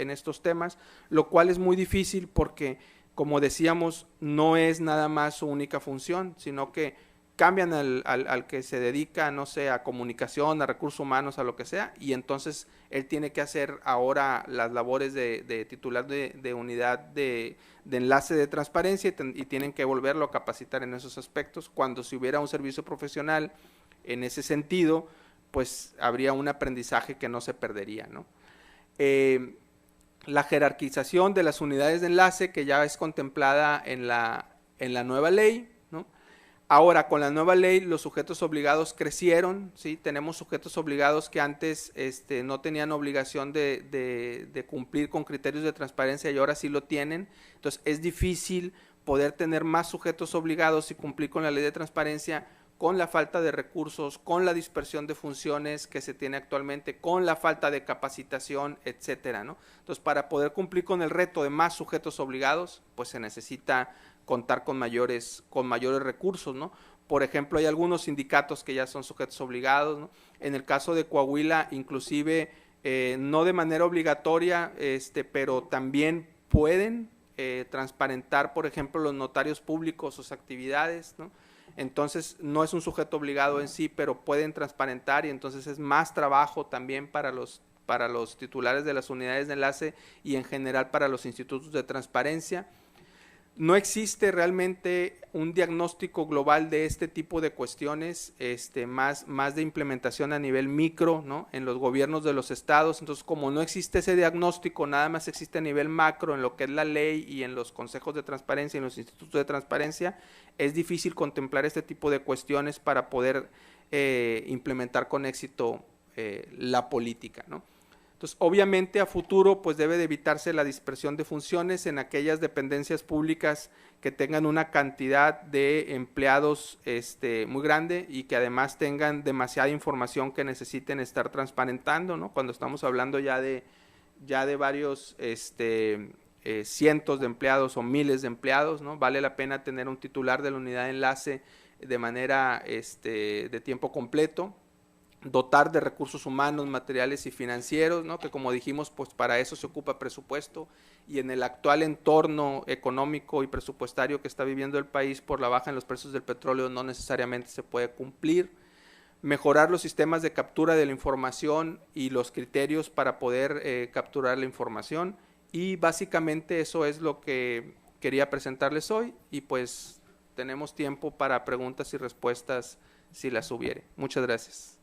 temas, lo cual es muy difícil porque, como decíamos, no es nada más su única función, sino que cambian al que se dedica, no sé, a comunicación, a recursos humanos, a lo que sea, y entonces él tiene que hacer ahora las labores de titular de unidad de enlace de transparencia y tienen que volverlo a capacitar en esos aspectos, cuando si hubiera un servicio profesional en ese sentido, pues habría un aprendizaje que no se perdería, ¿no? La jerarquización de las unidades de enlace que ya es contemplada en la nueva ley, ¿no? Ahora, con la nueva ley, los sujetos obligados crecieron, ¿sí? Tenemos sujetos obligados que antes no tenían obligación de cumplir con criterios de transparencia y ahora sí lo tienen. Entonces, es difícil poder tener más sujetos obligados y cumplir con la ley de transparencia con la falta de recursos, con la dispersión de funciones que se tiene actualmente, con la falta de capacitación, etcétera, ¿no? Entonces, para poder cumplir con el reto de más sujetos obligados, pues se necesita contar con mayores recursos, ¿no? Por ejemplo, hay algunos sindicatos que ya son sujetos obligados, ¿no? En el caso de Coahuila, inclusive, no de manera obligatoria, pero también pueden transparentar, por ejemplo, los notarios públicos sus actividades, ¿no? Entonces no es un sujeto obligado en sí, pero pueden transparentar y entonces es más trabajo también para los titulares de las unidades de enlace y en general para los institutos de transparencia. No existe realmente un diagnóstico global de este tipo de cuestiones, más de implementación a nivel micro, ¿no? En los gobiernos de los estados. Entonces, como no existe ese diagnóstico, nada más existe a nivel macro en lo que es la ley y en los consejos de transparencia y en los institutos de transparencia, es difícil contemplar este tipo de cuestiones para poder implementar con éxito la política, ¿no? Entonces, obviamente a futuro pues debe de evitarse la dispersión de funciones en aquellas dependencias públicas que tengan una cantidad de empleados muy grande y que además tengan demasiada información que necesiten estar transparentando, ¿no? Cuando estamos hablando ya de varios cientos de empleados o miles de empleados, ¿no? Vale la pena tener un titular de la unidad de enlace de manera de tiempo completo, dotar de recursos humanos, materiales y financieros, ¿no? Que como dijimos, pues para eso se ocupa presupuesto y en el actual entorno económico y presupuestario que está viviendo el país por la baja en los precios del petróleo no necesariamente se puede cumplir. Mejorar los sistemas de captura de la información y los criterios para poder capturar la información y básicamente eso es lo que quería presentarles hoy y pues tenemos tiempo para preguntas y respuestas si las hubiere. Muchas gracias.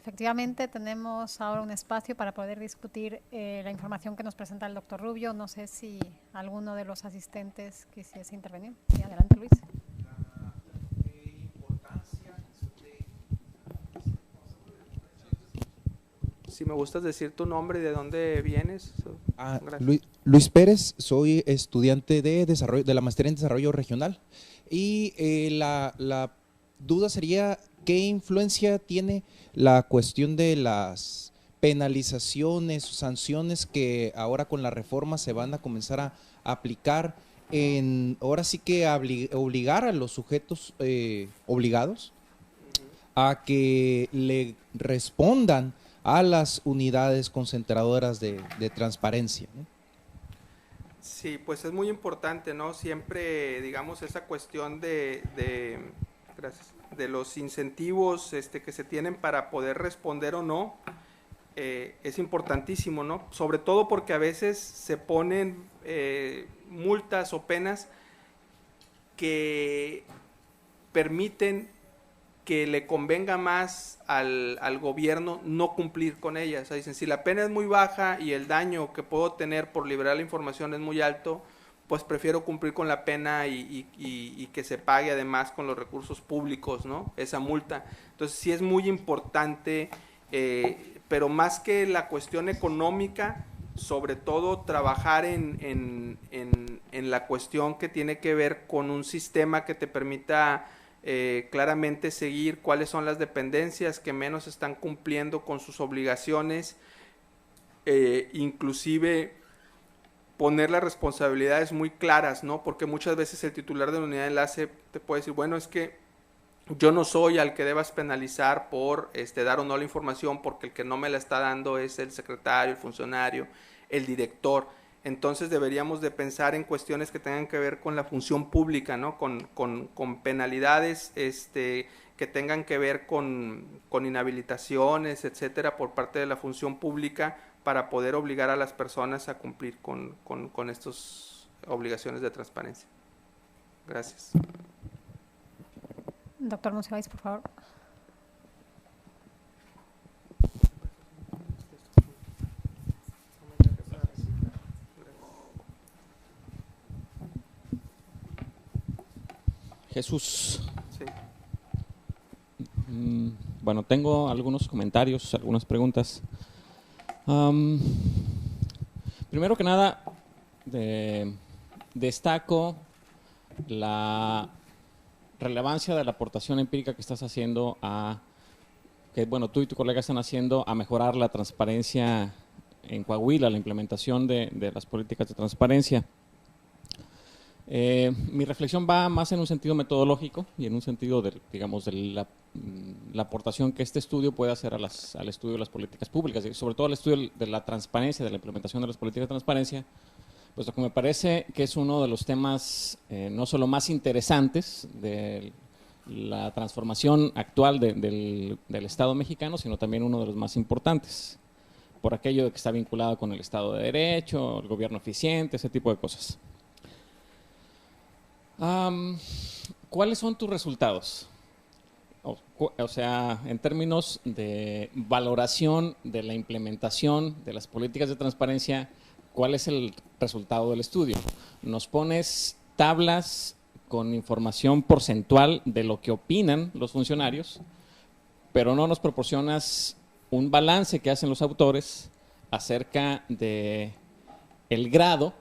efectivamente tenemos ahora un espacio para poder discutir la información que nos presenta el doctor Rubio. No sé si alguno de los asistentes quisiese intervenir. Sí, adelante, Luis. Si me gustas decir tu nombre y de dónde vienes. Luis Pérez, soy estudiante de la maestría en desarrollo regional y la duda sería ¿qué influencia tiene la cuestión de las penalizaciones o sanciones que ahora con la reforma se van a comenzar a aplicar ahora sí que obligar a los sujetos obligados a que le respondan a las unidades concentradoras de transparencia, ¿no? Sí, pues es muy importante, ¿no? Siempre, digamos, esa cuestión gracias, de los incentivos que se tienen para poder responder o no, es importantísimo, ¿no? Sobre todo porque a veces se ponen multas o penas que permiten que le convenga más al gobierno no cumplir con ellas. O sea, dicen, si la pena es muy baja y el daño que puedo tener por liberar la información es muy alto, pues prefiero cumplir con la pena y que se pague además con los recursos públicos, ¿no? Esa multa. Entonces sí es muy importante, pero más que la cuestión económica, sobre todo trabajar en la cuestión que tiene que ver con un sistema que te permita claramente seguir cuáles son las dependencias que menos están cumpliendo con sus obligaciones, inclusive poner las responsabilidades muy claras, ¿no? Porque muchas veces el titular de la unidad de enlace te puede decir, bueno, es que yo no soy al que debas penalizar por dar o no la información, porque el que no me la está dando es el secretario, el funcionario, el director. Entonces deberíamos de pensar en cuestiones que tengan que ver con la función pública, ¿no? Con penalidades que tengan que ver con inhabilitaciones, etcétera, por parte de la función pública, para poder obligar a las personas a cumplir con estas obligaciones de transparencia. Gracias. Doctor Monsiváis, por favor. Jesús. Sí. Bueno, tengo algunos comentarios, algunas preguntas. Primero que nada, destaco la relevancia de la aportación empírica que estás haciendo que bueno, tú y tu colega están haciendo a mejorar la transparencia en Coahuila, la implementación de las políticas de transparencia. Mi reflexión va más en un sentido metodológico y en un sentido de la aportación que este estudio puede hacer al estudio de las políticas públicas, y sobre todo al estudio de la transparencia, de la implementación de las políticas de transparencia, pues lo que me parece que es uno de los temas no solo más interesantes de la transformación actual del Estado mexicano, sino también uno de los más importantes, por aquello de que está vinculado con el Estado de Derecho, el gobierno eficiente, ese tipo de cosas. ¿Cuáles son tus resultados? O sea, en términos de valoración de la implementación de las políticas de transparencia, ¿cuál es el resultado del estudio? Nos pones tablas con información porcentual de lo que opinan los funcionarios, pero no nos proporcionas un balance que hacen los autores acerca de el grado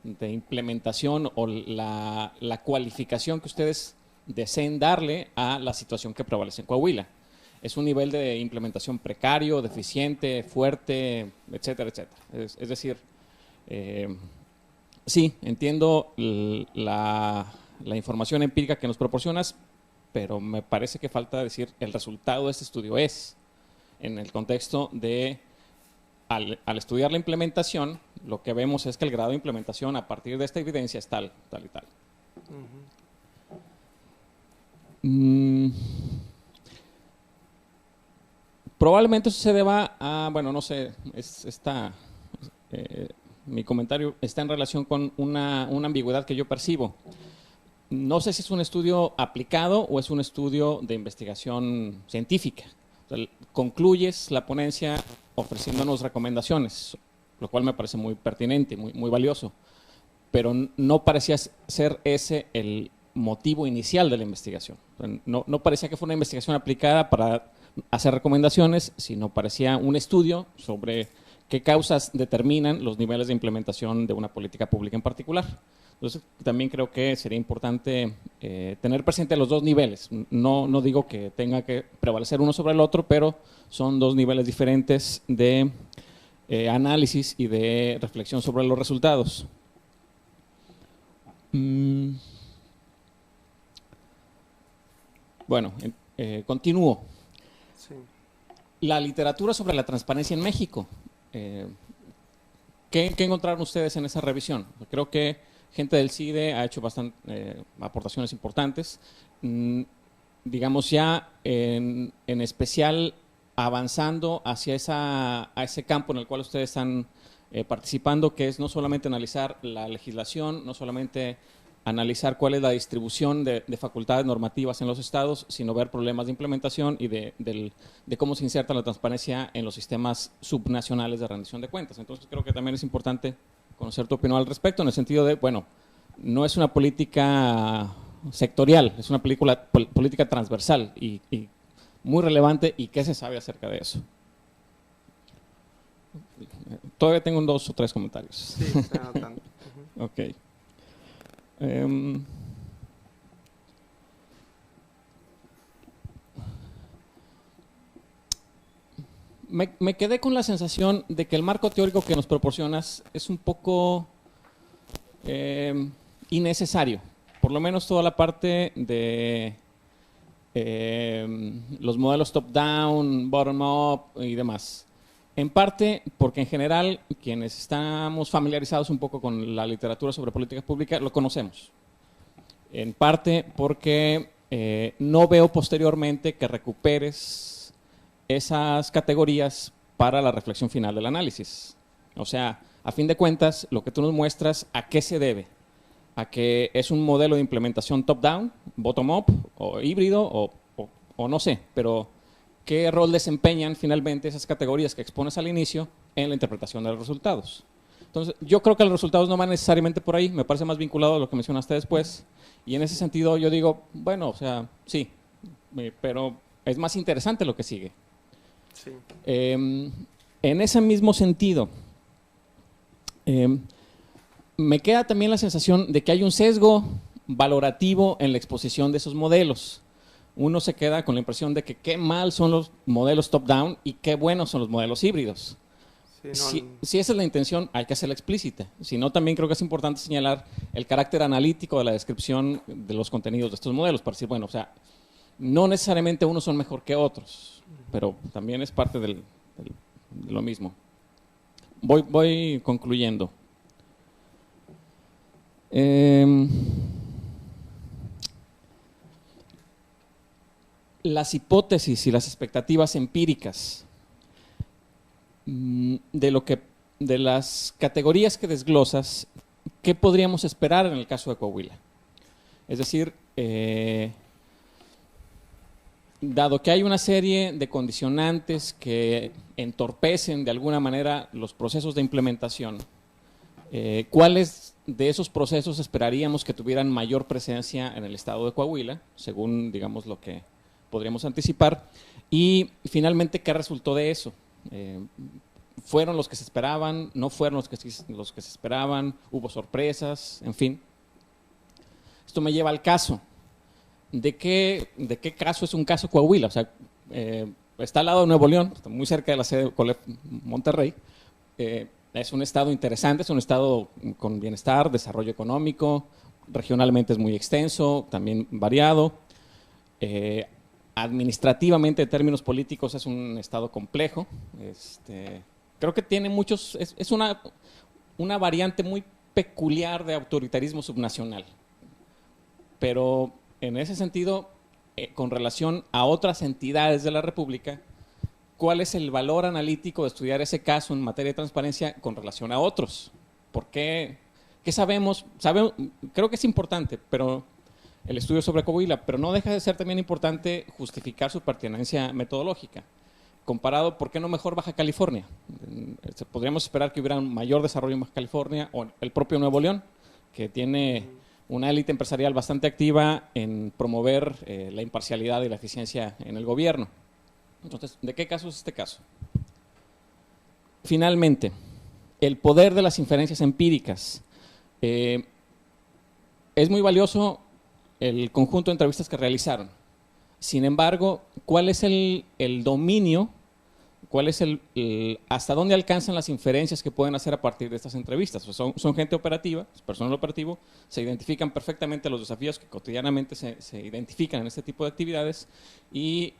de implementación o la cualificación que ustedes deseen darle a la situación que prevalece en Coahuila. Es un nivel de implementación precario, deficiente, fuerte, etcétera, etcétera. Es decir, sí, entiendo la información empírica que nos proporcionas, pero me parece que falta decir el resultado de este estudio es, en el contexto de, al estudiar la implementación, lo que vemos es que el grado de implementación a partir de esta evidencia es tal, tal y tal. Probablemente eso se deba a, bueno, no sé, mi comentario está en relación con una ambigüedad que yo percibo. No sé si es un estudio aplicado o es un estudio de investigación científica. Concluyes la ponencia ofreciéndonos recomendaciones, lo cual me parece muy pertinente, muy valioso, pero no parecía ser ese el motivo inicial de la investigación. No parecía que fue una investigación aplicada para hacer recomendaciones, sino parecía un estudio sobre qué causas determinan los niveles de implementación de una política pública en particular. Entonces, también creo que sería importante tener presente los dos niveles. No digo que tenga que prevalecer uno sobre el otro, pero son dos niveles diferentes de análisis y de reflexión sobre los resultados. Bueno, continúo. Sí. La literatura sobre la transparencia en México. ¿Qué encontraron ustedes en esa revisión? Creo que gente del CIDE ha hecho aportaciones importantes. Digamos ya en especial avanzando hacia ese campo en el cual ustedes están participando, que es no solamente analizar la legislación, no solamente analizar cuál es la distribución de facultades normativas en los estados, sino ver problemas de implementación y de cómo se inserta la transparencia en los sistemas subnacionales de rendición de cuentas. Entonces creo que también es importante conocer tu opinión al respecto, en el sentido de, bueno, no es una política sectorial, es una política transversal y muy relevante. ¿Y qué se sabe acerca de eso? Todavía tengo 2 o 3 comentarios. Sí, estoy anotando. Ok. Me quedé con la sensación de que el marco teórico que nos proporcionas es un poco innecesario. Por lo menos toda la parte de los modelos top-down, bottom-up y demás. En parte porque en general quienes estamos familiarizados un poco con la literatura sobre políticas públicas lo conocemos. En parte porque no veo posteriormente que recuperes esas categorías para la reflexión final del análisis. O sea, a fin de cuentas, lo que tú nos muestras, ¿a qué se debe? ¿A que es un modelo de implementación top-down, bottom-up, o híbrido, o no sé, pero ¿qué rol desempeñan finalmente esas categorías que expones al inicio en la interpretación de los resultados? Entonces, yo creo que los resultados no van necesariamente por ahí, me parece más vinculado a lo que mencionaste después, y en ese sentido yo digo, bueno, o sea, sí, pero es más interesante lo que sigue. Sí. En ese mismo sentido, me queda también la sensación de que hay un sesgo valorativo en la exposición de esos modelos. Uno se queda con la impresión de que qué mal son los modelos top-down y qué buenos son los modelos híbridos. Sí, Si esa es la intención, hay que hacerla explícita. Si no, también creo que es importante señalar el carácter analítico de la descripción de los contenidos de estos modelos, para decir, bueno, o sea, no necesariamente unos son mejor que otros, pero también es parte de lo mismo. Voy concluyendo. Las hipótesis y las expectativas empíricas de las categorías que desglosas, ¿qué podríamos esperar en el caso de Coahuila? Es decir, dado que hay una serie de condicionantes que entorpecen de alguna manera los procesos de implementación, ¿cuáles de esos procesos esperaríamos que tuvieran mayor presencia en el estado de Coahuila, según, digamos, lo que podríamos anticipar? Y finalmente, ¿qué resultó de eso? ¿Fueron los que se esperaban? ¿No fueron los que se esperaban? ¿Hubo sorpresas? En fin. Esto me lleva al caso. ¿De qué caso es un caso Coahuila? O sea, está al lado de Nuevo León, está muy cerca de la sede de COLEF Monterrey. Es un estado interesante, es un estado con bienestar, desarrollo económico, regionalmente es muy extenso, también variado. Administrativamente, en términos políticos, es un estado complejo. Creo que tiene muchos, es una variante muy peculiar de autoritarismo subnacional. Pero en ese sentido, con relación a otras entidades de la República, ¿cuál es el valor analítico de estudiar ese caso en materia de transparencia con relación a otros? ¿Por qué? ¿Qué sabemos? Creo que es importante, pero el estudio sobre Coahuila, pero no deja de ser también importante justificar su pertinencia metodológica. comparado, ¿por qué no mejor Baja California? Podríamos esperar que hubiera un mayor desarrollo en Baja California, o el propio Nuevo León, que tiene una élite empresarial bastante activa en promover la imparcialidad y la eficiencia en el gobierno. Entonces, ¿de qué caso es este caso? Finalmente, el poder de las inferencias empíricas. Es muy valioso el conjunto de entrevistas que realizaron. Sin embargo, ¿cuál es el dominio? ¿Cuál es hasta dónde alcanzan las inferencias que pueden hacer a partir de estas entrevistas? O sea, son gente operativa, es personal operativo, se identifican perfectamente los desafíos que cotidianamente se identifican en este tipo de actividades y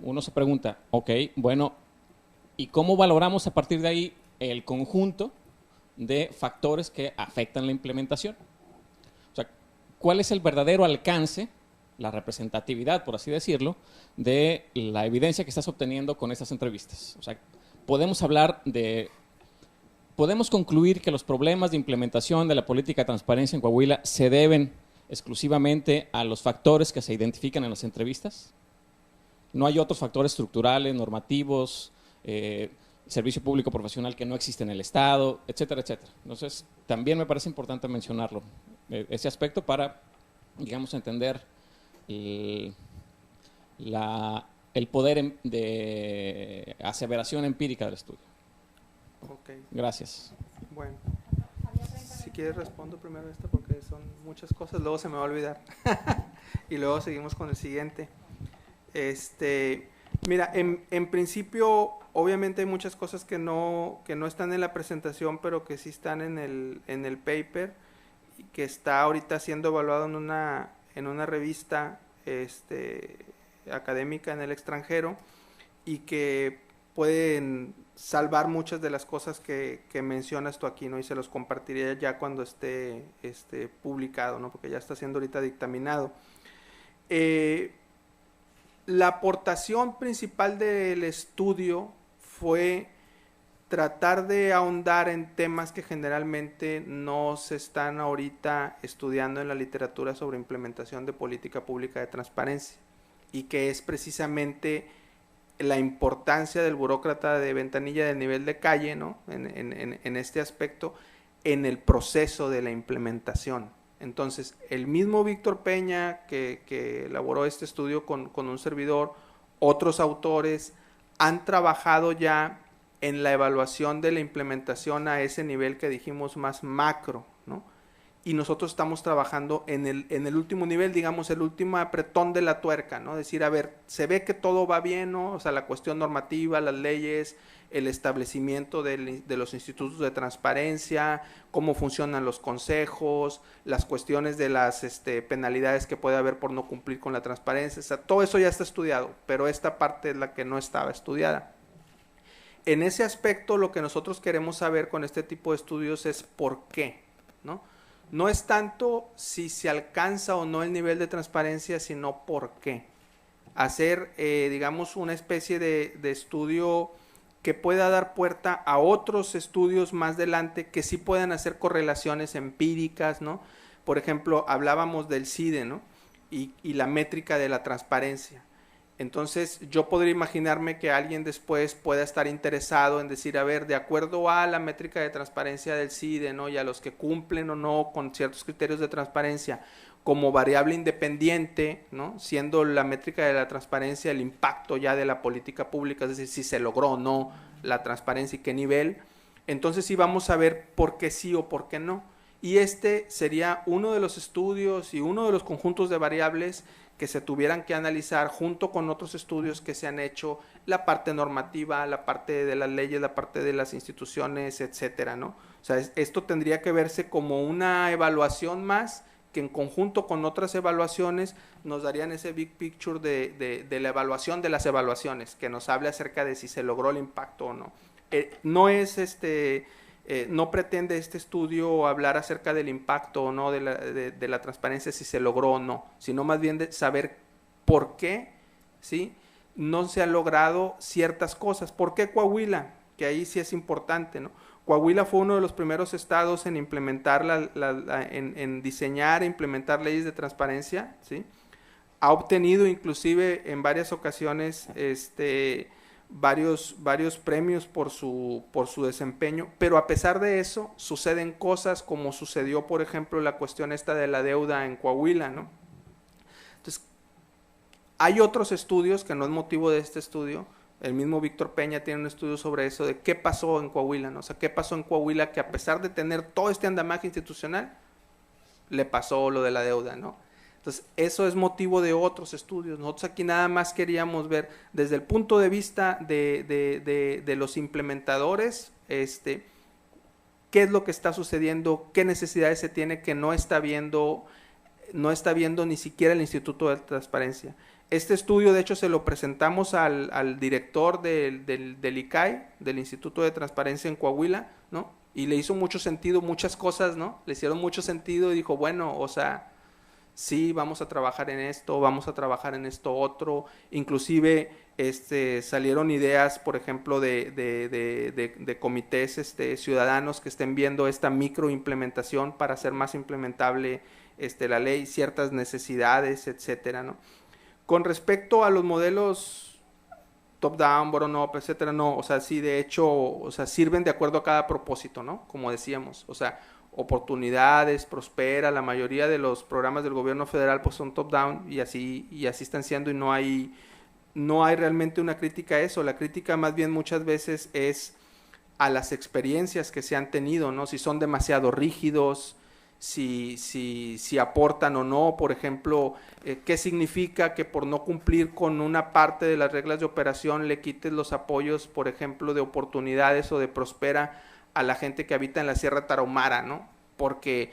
uno se pregunta, ok, bueno, ¿y cómo valoramos a partir de ahí el conjunto de factores que afectan la implementación? O sea, ¿cuál es el verdadero alcance, la representatividad, por así decirlo, de la evidencia que estás obteniendo con estas entrevistas? O sea, podemos concluir que los problemas de implementación de la política de transparencia en Coahuila se deben exclusivamente a los factores que se identifican en las entrevistas. No hay otros factores estructurales, normativos, servicio público profesional que no existe en el Estado, etcétera, etcétera. Entonces, también me parece importante mencionarlo, ese aspecto, para, digamos, entender el poder de aseveración empírica del estudio. Okay. Gracias. Bueno, si quieres respondo primero esta porque son muchas cosas, luego se me va a olvidar. Y luego seguimos con el siguiente. Mira, en principio, obviamente hay muchas cosas que no están en la presentación, pero que sí están en el paper, y que está ahorita siendo evaluado en una revista académica en el extranjero, y que pueden salvar muchas de las cosas que mencionas tú aquí, ¿no? Y se los compartiré ya cuando esté publicado, ¿no? Porque ya está siendo ahorita dictaminado. La aportación principal del estudio fue tratar de ahondar en temas que generalmente no se están ahorita estudiando en la literatura sobre implementación de política pública de transparencia, y que es precisamente la importancia del burócrata de ventanilla del nivel de calle, ¿no? en este aspecto, en el proceso de la implementación. Entonces, el mismo Víctor Peña, que elaboró este estudio con un servidor, otros autores, han trabajado ya en la evaluación de la implementación a ese nivel que dijimos más macro, ¿no? Y nosotros estamos trabajando en el último nivel, digamos, el último apretón de la tuerca, ¿no? Decir, a ver, se ve que todo va bien, ¿no? O sea, la cuestión normativa, las leyes, el establecimiento de los institutos de transparencia, cómo funcionan los consejos, las cuestiones de las penalidades que puede haber por no cumplir con la transparencia. O sea, todo eso ya está estudiado, pero esta parte es la que no estaba estudiada. En ese aspecto, lo que nosotros queremos saber con este tipo de estudios es por qué, ¿no? No es tanto si se alcanza o no el nivel de transparencia, sino por qué. Hacer, digamos, una especie de estudio que pueda dar puerta a otros estudios más adelante que sí puedan hacer correlaciones empíricas, ¿no? Por ejemplo, hablábamos del CIDE, ¿no? Y la métrica de la transparencia. Entonces, yo podría imaginarme que alguien después pueda estar interesado en decir, a ver, de acuerdo a la métrica de transparencia del CIDE, ¿no? Y a los que cumplen o no con ciertos criterios de transparencia como variable independiente, ¿no? Siendo la métrica de la transparencia el impacto ya de la política pública, es decir, si se logró o no la transparencia y qué nivel, entonces sí vamos a ver por qué sí o por qué no. Y sería uno de los estudios y uno de los conjuntos de variables que se tuvieran que analizar junto con otros estudios que se han hecho, la parte normativa, la parte de las leyes, la parte de las instituciones, etcétera, ¿no? O sea, esto tendría que verse como una evaluación más, que en conjunto con otras evaluaciones nos darían ese big picture de la evaluación de las evaluaciones, que nos hable acerca de si se logró el impacto o no. No es no pretende este estudio hablar acerca del impacto o no de la transparencia, si se logró o no, sino más bien de saber por qué, ¿sí?, no se han logrado ciertas cosas. ¿Por qué Coahuila? Que ahí sí es importante, ¿no? Coahuila fue uno de los primeros estados en implementar, en diseñar e implementar leyes de transparencia, ¿sí? Ha obtenido inclusive en varias ocasiones varios premios por su desempeño, pero a pesar de eso suceden cosas como sucedió, por ejemplo, la cuestión esta de la deuda en Coahuila, ¿no? Entonces, hay otros estudios que no es motivo de este estudio. El mismo Víctor Peña tiene un estudio sobre eso, de qué pasó en Coahuila, ¿no? O sea, qué pasó en Coahuila que a pesar de tener todo este andamaje institucional, le pasó lo de la deuda, ¿no? Entonces, eso es motivo de otros estudios. Nosotros aquí nada más queríamos ver desde el punto de vista de los implementadores, qué es lo que está sucediendo, qué necesidades se tiene que no está viendo ni siquiera el Instituto de Transparencia. Este estudio, de hecho, se lo presentamos al director del ICAI, del Instituto de Transparencia en Coahuila, ¿no? Y le hizo mucho sentido, muchas cosas, ¿no? Le hicieron mucho sentido y dijo, bueno, o sea, sí, vamos a trabajar en esto, vamos a trabajar en esto otro. Inclusive salieron ideas, por ejemplo, de comités ciudadanos que estén viendo esta microimplementación para hacer más implementable la ley, ciertas necesidades, etcétera, ¿no? Con respecto a los modelos top-down, bottom-up, etcétera, no, o sea, sí, de hecho, o sea, sirven de acuerdo a cada propósito, ¿no? Como decíamos, o sea, oportunidades, prospera, la mayoría de los programas del gobierno federal pues son top-down y así están siendo y no hay realmente una crítica a eso. La crítica más bien muchas veces es a las experiencias que se han tenido, ¿no? Si son demasiado rígidos, si aportan o no, por ejemplo, qué significa que por no cumplir con una parte de las reglas de operación le quites los apoyos, por ejemplo, de oportunidades o de prospera a la gente que habita en la Sierra Tarahumara, ¿no? Porque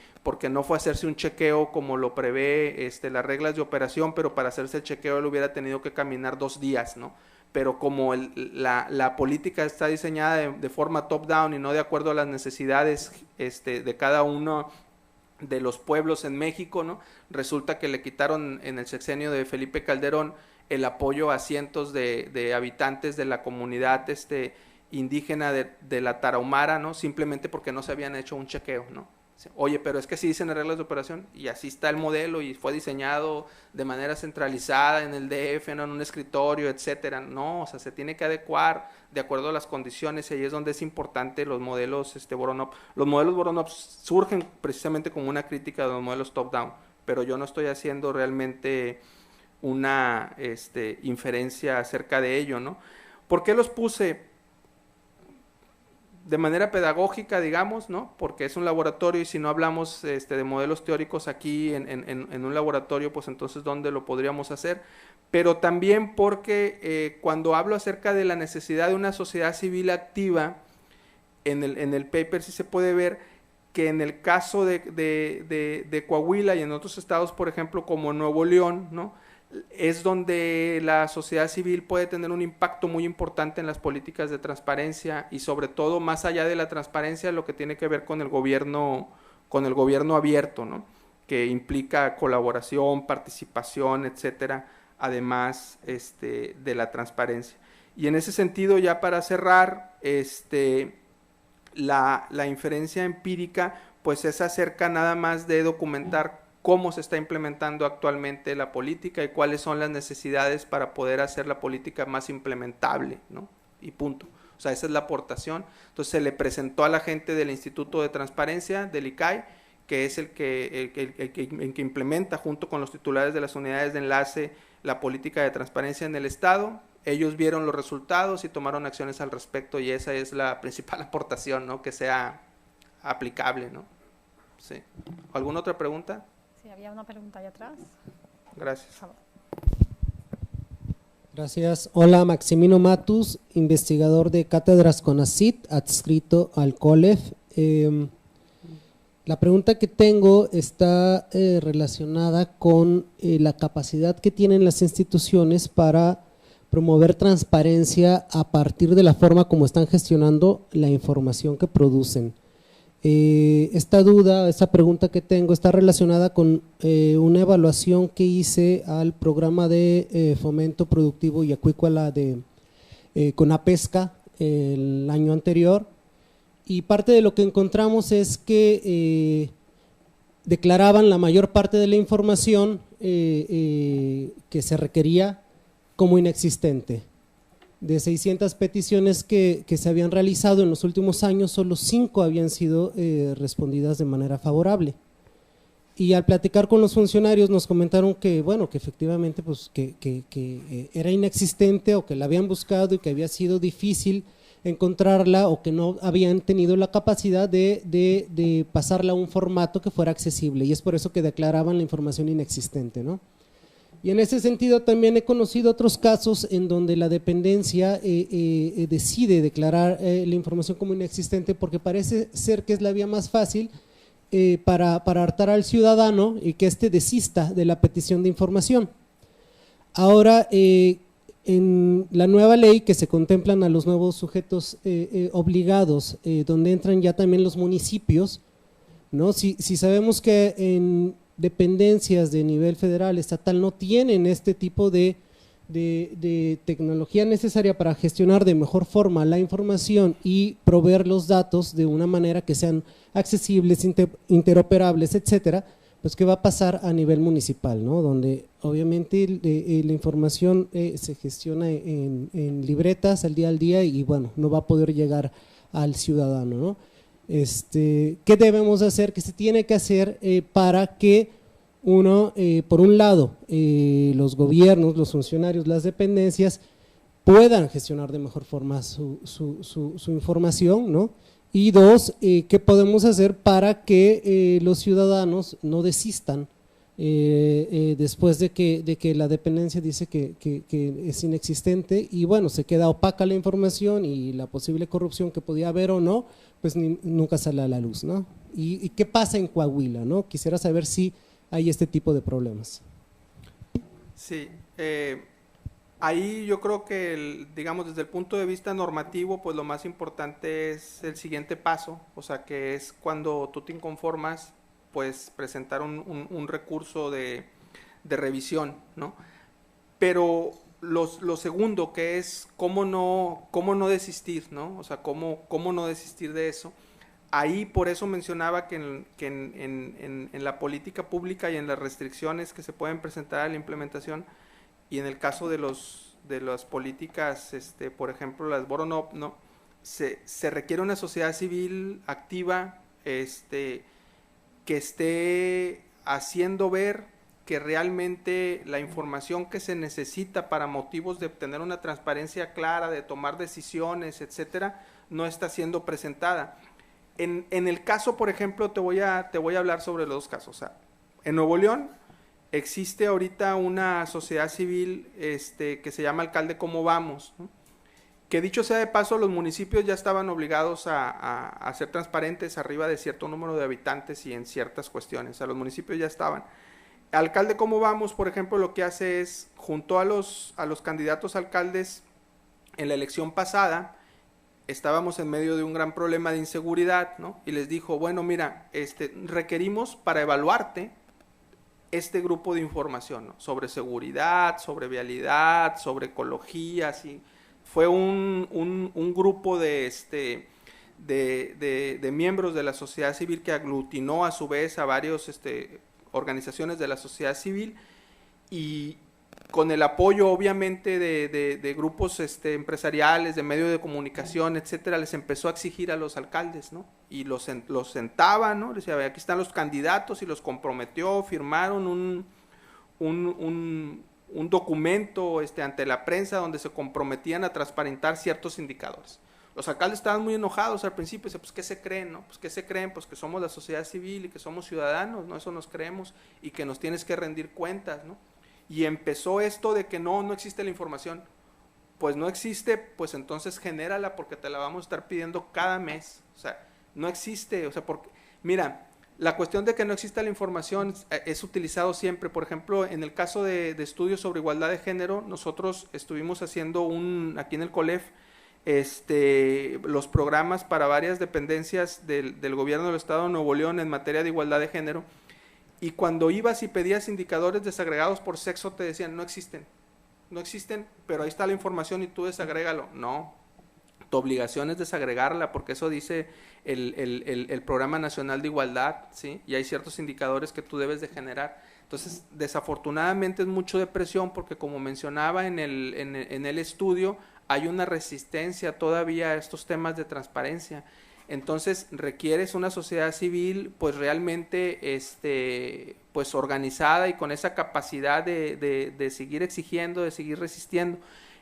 no fue a hacerse un chequeo como lo prevé las reglas de operación, pero para hacerse el chequeo él hubiera tenido que caminar 2 días, ¿no? Pero como la política está diseñada de forma top-down y no de acuerdo a las necesidades de cada uno de los pueblos en México, ¿no? Resulta que le quitaron en el sexenio de Felipe Calderón el apoyo a cientos de habitantes de la comunidad indígena de la Tarahumara, ¿no? Simplemente porque no se habían hecho un chequeo, ¿no? Oye, pero es que sí dicen reglas de operación y así está el modelo y fue diseñado de manera centralizada en el DF, ¿no? En un escritorio, etcétera. No, o sea, se tiene que adecuar de acuerdo a las condiciones y ahí es donde es importante los modelos bottom-up. Los modelos bottom-up surgen precisamente como una crítica de los modelos top-down, pero yo no estoy haciendo realmente una inferencia acerca de ello, ¿no? ¿Por qué los puse? De manera pedagógica, digamos, ¿no? Porque es un laboratorio y si no hablamos de modelos teóricos aquí en un laboratorio, pues entonces ¿dónde lo podríamos hacer? Pero también porque cuando hablo acerca de la necesidad de una sociedad civil activa, en el paper sí se puede ver que en el caso de Coahuila y en otros estados, por ejemplo, como Nuevo León, ¿no? Es donde la sociedad civil puede tener un impacto muy importante en las políticas de transparencia y sobre todo más allá de la transparencia lo que tiene que ver con el gobierno abierto, ¿no? Que implica colaboración, participación, etcétera, además de la transparencia. Y en ese sentido, ya para cerrar, la inferencia empírica pues es acerca nada más de documentar cómo se está implementando actualmente la política y cuáles son las necesidades para poder hacer la política más implementable, ¿no? Y punto. O sea, esa es la aportación. Entonces se le presentó a la gente del Instituto de Transparencia, del ICAI, que es el que implementa junto con los titulares de las unidades de enlace la política de transparencia en el Estado. Ellos vieron los resultados y tomaron acciones al respecto y esa es la principal aportación, ¿no? Que sea aplicable, ¿no? Sí. ¿Alguna otra pregunta? Sí, había una pregunta allá atrás. Gracias. Por favor. Gracias. Hola, Maximino Matus, investigador de Cátedras CONACYT, adscrito al COLEF. La pregunta que tengo está relacionada con la capacidad que tienen las instituciones para promover transparencia a partir de la forma como están gestionando la información que producen. Esta pregunta que tengo está relacionada con una evaluación que hice al programa de fomento productivo y acuícola de CONAPESCA el año anterior y parte de lo que encontramos es que declaraban la mayor parte de la información que se requería como inexistente. De 600 peticiones que se habían realizado en los últimos años, solo 5 habían sido respondidas de manera favorable. Y al platicar con los funcionarios nos comentaron que, bueno, que efectivamente pues, que era inexistente o que la habían buscado y que había sido difícil encontrarla o que no habían tenido la capacidad de pasarla a un formato que fuera accesible, y es por eso que declaraban la información inexistente, ¿no? Y en ese sentido también he conocido otros casos en donde la dependencia decide declarar la información como inexistente porque parece ser que es la vía más fácil para hartar al ciudadano y que éste desista de la petición de información. Ahora, en la nueva ley que se contemplan a los nuevos sujetos obligados, donde entran ya también los municipios, ¿no? Si sabemos que en dependencias de nivel federal, estatal, no tienen este tipo de tecnología necesaria para gestionar de mejor forma la información y proveer los datos de una manera que sean accesibles, interoperables, etcétera, pues qué va a pasar a nivel municipal, ¿no? Donde obviamente la información se gestiona en libretas al día y bueno, no va a poder llegar al ciudadano, ¿no? ¿Qué debemos hacer? ¿Qué se tiene que hacer para que uno, por un lado, los gobiernos, los funcionarios, las dependencias puedan gestionar de mejor forma su información, ¿no? Y dos, ¿qué podemos hacer para que los ciudadanos no desistan después de que la dependencia dice que es inexistente y bueno, se queda opaca la información y la posible corrupción que podía haber o no, pues nunca sale a la luz, ¿no? ¿Y qué pasa en Coahuila, no? Quisiera saber si hay este tipo de problemas. Sí, ahí yo creo que, digamos, desde el punto de vista normativo, pues lo más importante es el siguiente paso, o sea, que es cuando tú te inconformas, pues presentar un recurso de revisión, ¿no? Pero lo segundo, que es cómo no desistir, ¿no? O sea, cómo no desistir de eso. Ahí por eso mencionaba que en la política pública y en las restricciones que se pueden presentar a la implementación, y en el caso de las políticas, por ejemplo, las bottom-up, ¿no? Se requiere una sociedad civil activa, que esté haciendo ver que realmente la información que se necesita para motivos de obtener una transparencia clara, de tomar decisiones, etcétera, no está siendo presentada. En el caso, por ejemplo, te voy a hablar sobre los dos casos. O sea, en Nuevo León existe ahorita una sociedad civil que se llama Alcalde Cómo Vamos, ¿no? Que dicho sea de paso, los municipios ya estaban obligados a ser transparentes arriba de cierto número de habitantes y en ciertas cuestiones. O sea, los municipios ya estaban. Alcalde Cómo Vamos, por ejemplo, lo que hace es, junto a los candidatos alcaldes en la elección pasada, estábamos en medio de un gran problema de inseguridad, ¿no? Y les dijo, bueno, mira, requerimos para evaluarte este grupo de información, ¿no? Sobre seguridad, sobre vialidad, sobre ecología, así. Fue un grupo de miembros de la sociedad civil que aglutinó a su vez a varios organizaciones de la sociedad civil y con el apoyo obviamente de grupos empresariales, de medios de comunicación, etcétera, les empezó a exigir a los alcaldes, ¿no? Y los sentaban, ¿no? Les decía, aquí están los candidatos y los comprometió, firmaron un documento ante la prensa donde se comprometían a transparentar ciertos indicadores. Los alcaldes estaban muy enojados al principio, pues ¿qué se creen, no? Pues ¿qué se creen? Pues que somos la sociedad civil y que somos ciudadanos, ¿no? Eso nos creemos y que nos tienes que rendir cuentas, ¿no? Y empezó esto de que no existe la información. Pues no existe, pues entonces genérala porque te la vamos a estar pidiendo cada mes. O sea, no existe, o sea, porque, mira, la cuestión de que no exista la información es utilizado siempre. Por ejemplo, en el caso de estudios sobre igualdad de género, nosotros estuvimos haciendo aquí en el COLEF, los programas para varias dependencias del gobierno del estado de Nuevo León en materia de igualdad de género, y cuando ibas y pedías indicadores desagregados por sexo te decían no existen, pero ahí está la información y tú desagrégalo. No, tu obligación es desagregarla porque eso dice el Programa Nacional de Igualdad, ¿sí? Y hay ciertos indicadores que tú debes de generar. Entonces, desafortunadamente es mucho de presión porque como mencionaba en el estudio, hay una resistencia todavía a estos temas de transparencia. Entonces requieres una sociedad civil pues realmente pues organizada y con esa capacidad de seguir exigiendo, de seguir resistiendo.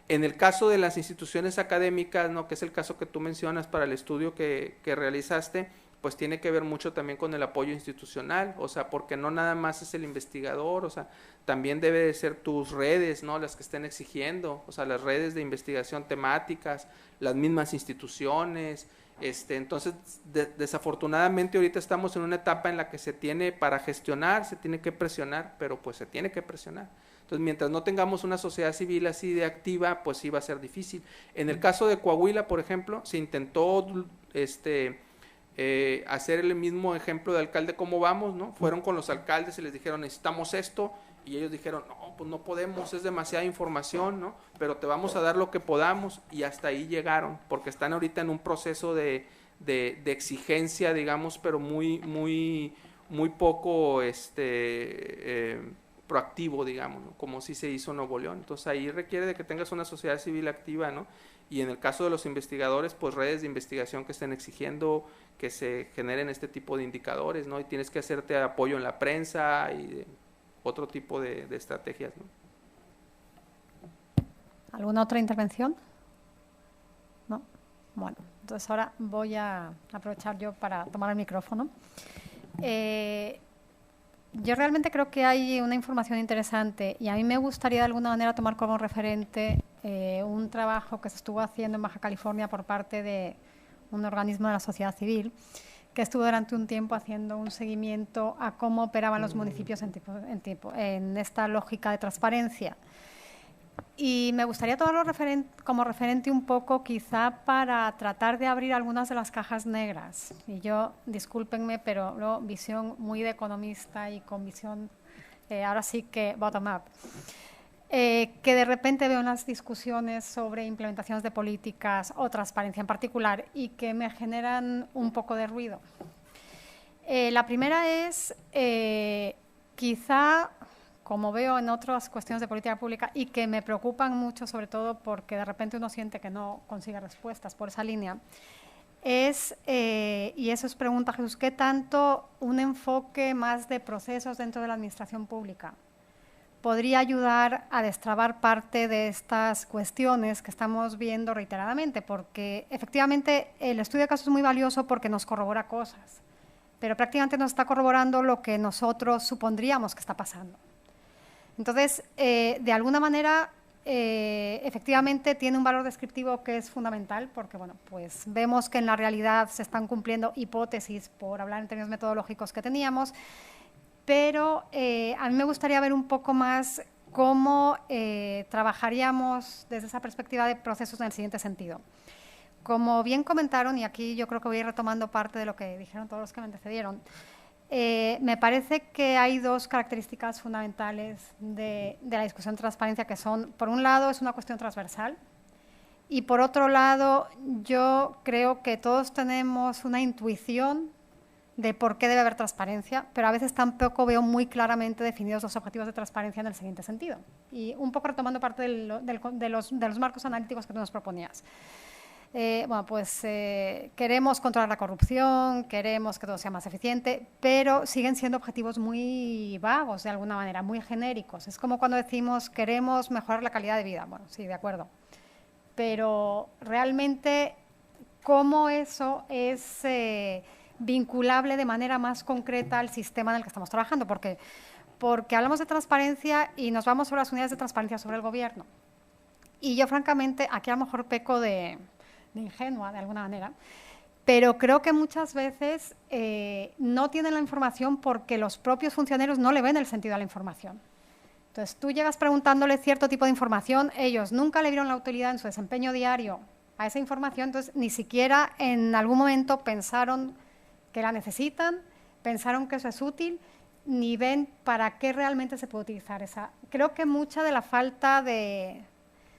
En el caso de las instituciones académicas, ¿no?, que es el caso que tú mencionas para el estudio que realizaste, pues tiene que ver mucho también con el apoyo institucional, o sea, porque no nada más es el investigador, o sea, también debe de ser tus redes, ¿no?, las que estén exigiendo, o sea, las redes de investigación temáticas, las mismas instituciones. Entonces, desafortunadamente ahorita estamos en una etapa en la que se tiene, para gestionar, se tiene que presionar, pero pues se tiene que presionar. Entonces, mientras no tengamos una sociedad civil así de activa, pues sí va a ser difícil. En el caso de Coahuila, por ejemplo, se intentó hacer el mismo ejemplo de alcalde como vamos, ¿no? Fueron con los alcaldes y les dijeron, necesitamos esto, y ellos dijeron, no, pues no podemos, es demasiada información, ¿no? Pero te vamos a dar lo que podamos, y hasta ahí llegaron, porque están ahorita en un proceso de exigencia, digamos, pero muy poco proactivo, digamos, ¿no?, como sí se hizo en Nuevo León. Entonces ahí requiere de que tengas una sociedad civil activa, ¿no? Y en el caso de los investigadores, pues redes de investigación que estén exigiendo que se generen este tipo de indicadores, ¿no? Y tienes que hacerte apoyo en la prensa y otro tipo de estrategias, ¿no? ¿Alguna otra intervención? ¿No? Bueno, entonces ahora voy a aprovechar yo para tomar el micrófono. Yo realmente creo que hay una información interesante y a mí me gustaría de alguna manera tomar como referente un trabajo que se estuvo haciendo en Baja California por parte de un organismo de la sociedad civil que estuvo durante un tiempo haciendo un seguimiento a cómo operaban los municipios en esta lógica de transparencia. Y me gustaría tomarlo como referente un poco quizá para tratar de abrir algunas de las cajas negras. Y yo, discúlpenme, pero luego visión muy de economista y con visión, ahora sí que bottom-up. Que de repente veo unas discusiones sobre implementaciones de políticas o transparencia en particular y que me generan un poco de ruido. La primera es quizá, como veo en otras cuestiones de política pública y que me preocupan mucho, sobre todo porque de repente uno siente que no consigue respuestas por esa línea, y eso es pregunta, Jesús, ¿qué tanto un enfoque más de procesos dentro de la administración pública podría ayudar a destrabar parte de estas cuestiones que estamos viendo reiteradamente? Porque efectivamente el estudio de casos es muy valioso porque nos corrobora cosas, pero prácticamente nos está corroborando lo que nosotros supondríamos que está pasando. Entonces, de alguna manera, efectivamente tiene un valor descriptivo que es fundamental porque, bueno, pues vemos que en la realidad se están cumpliendo hipótesis, por hablar en términos metodológicos, que teníamos, pero a mí me gustaría ver un poco más cómo trabajaríamos desde esa perspectiva de procesos en el siguiente sentido. Como bien comentaron, y aquí yo creo que voy a ir retomando parte de lo que dijeron todos los que me antecedieron, me parece que hay dos características fundamentales de la discusión de transparencia que son, por un lado, es una cuestión transversal y por otro lado, yo creo que todos tenemos una intuición de por qué debe haber transparencia, pero a veces tampoco veo muy claramente definidos los objetivos de transparencia en el siguiente sentido. Y un poco retomando parte de los marcos analíticos que tú nos proponías. Bueno, pues queremos controlar la corrupción, queremos que todo sea más eficiente, pero siguen siendo objetivos muy vagos de alguna manera, muy genéricos. Es como cuando decimos queremos mejorar la calidad de vida. Bueno, sí, de acuerdo. Pero realmente, ¿cómo eso es vinculable de manera más concreta al sistema en el que estamos trabajando? Porque hablamos de transparencia y nos vamos sobre las unidades de transparencia sobre el gobierno. Y yo, francamente, aquí a lo mejor peco de ingenua de alguna manera, pero creo que muchas veces no tienen la información porque los propios funcionarios no le ven el sentido a la información. Entonces, tú llegas preguntándole cierto tipo de información, ellos nunca le vieron la utilidad en su desempeño diario a esa información, entonces ni siquiera en algún momento pensaron que la necesitan, pensaron que eso es útil, ni ven para qué realmente se puede utilizar esa. Creo que mucha de la falta de,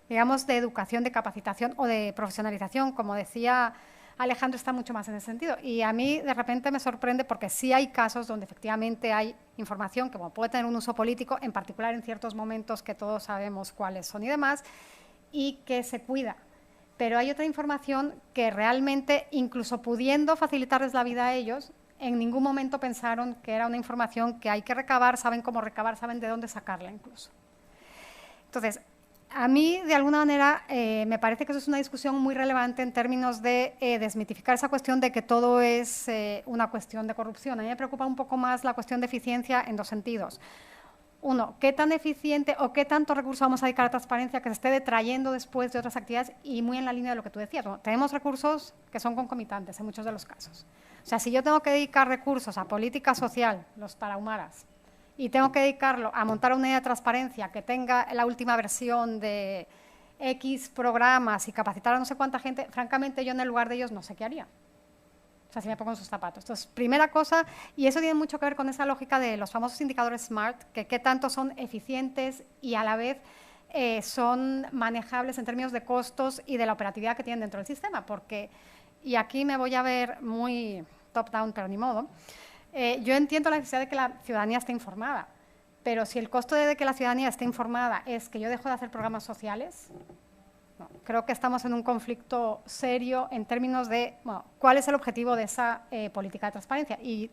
digamos, de educación, de capacitación o de profesionalización, como decía Alejandro, está mucho más en ese sentido. Y a mí de repente me sorprende porque sí hay casos donde efectivamente hay información que puede tener un uso político, en particular en ciertos momentos que todos sabemos cuáles son y demás, y que se cuida. pero hay otra información que realmente, incluso pudiendo facilitarles la vida a ellos, en ningún momento pensaron que era una información que hay que recabar, saben cómo recabar, saben de dónde sacarla incluso. Entonces, a mí, de alguna manera, me parece que eso es una discusión muy relevante en términos de desmitificar esa cuestión de que todo es una cuestión de corrupción. A mí me preocupa un poco más la cuestión de eficiencia en dos sentidos. Uno, ¿qué tan eficiente o qué tanto recurso vamos a dedicar a transparencia que se esté detrayendo después de otras actividades? Y muy en la línea de lo que tú decías, ¿no? Tenemos recursos que son concomitantes en muchos de los casos. O sea, si yo tengo que dedicar recursos a política social, los tarahumaras, y tengo que dedicarlo a montar una unidad de transparencia que tenga la última versión de X programas y capacitar a no sé cuánta gente, francamente yo en el lugar de ellos no sé qué haría. O sea, si me pongo en sus zapatos. Entonces, primera cosa, y eso tiene mucho que ver con esa lógica de los famosos indicadores SMART, que qué tanto son eficientes y a la vez son manejables en términos de costos y de la operatividad que tienen dentro del sistema, porque, y aquí me voy a ver muy top-down, pero ni modo, yo entiendo la necesidad de que la ciudadanía esté informada, pero si el costo de que la ciudadanía esté informada es que yo dejo de hacer programas sociales, no, creo que estamos en un conflicto serio en términos de, bueno, cuál es el objetivo de esa política de transparencia. Y,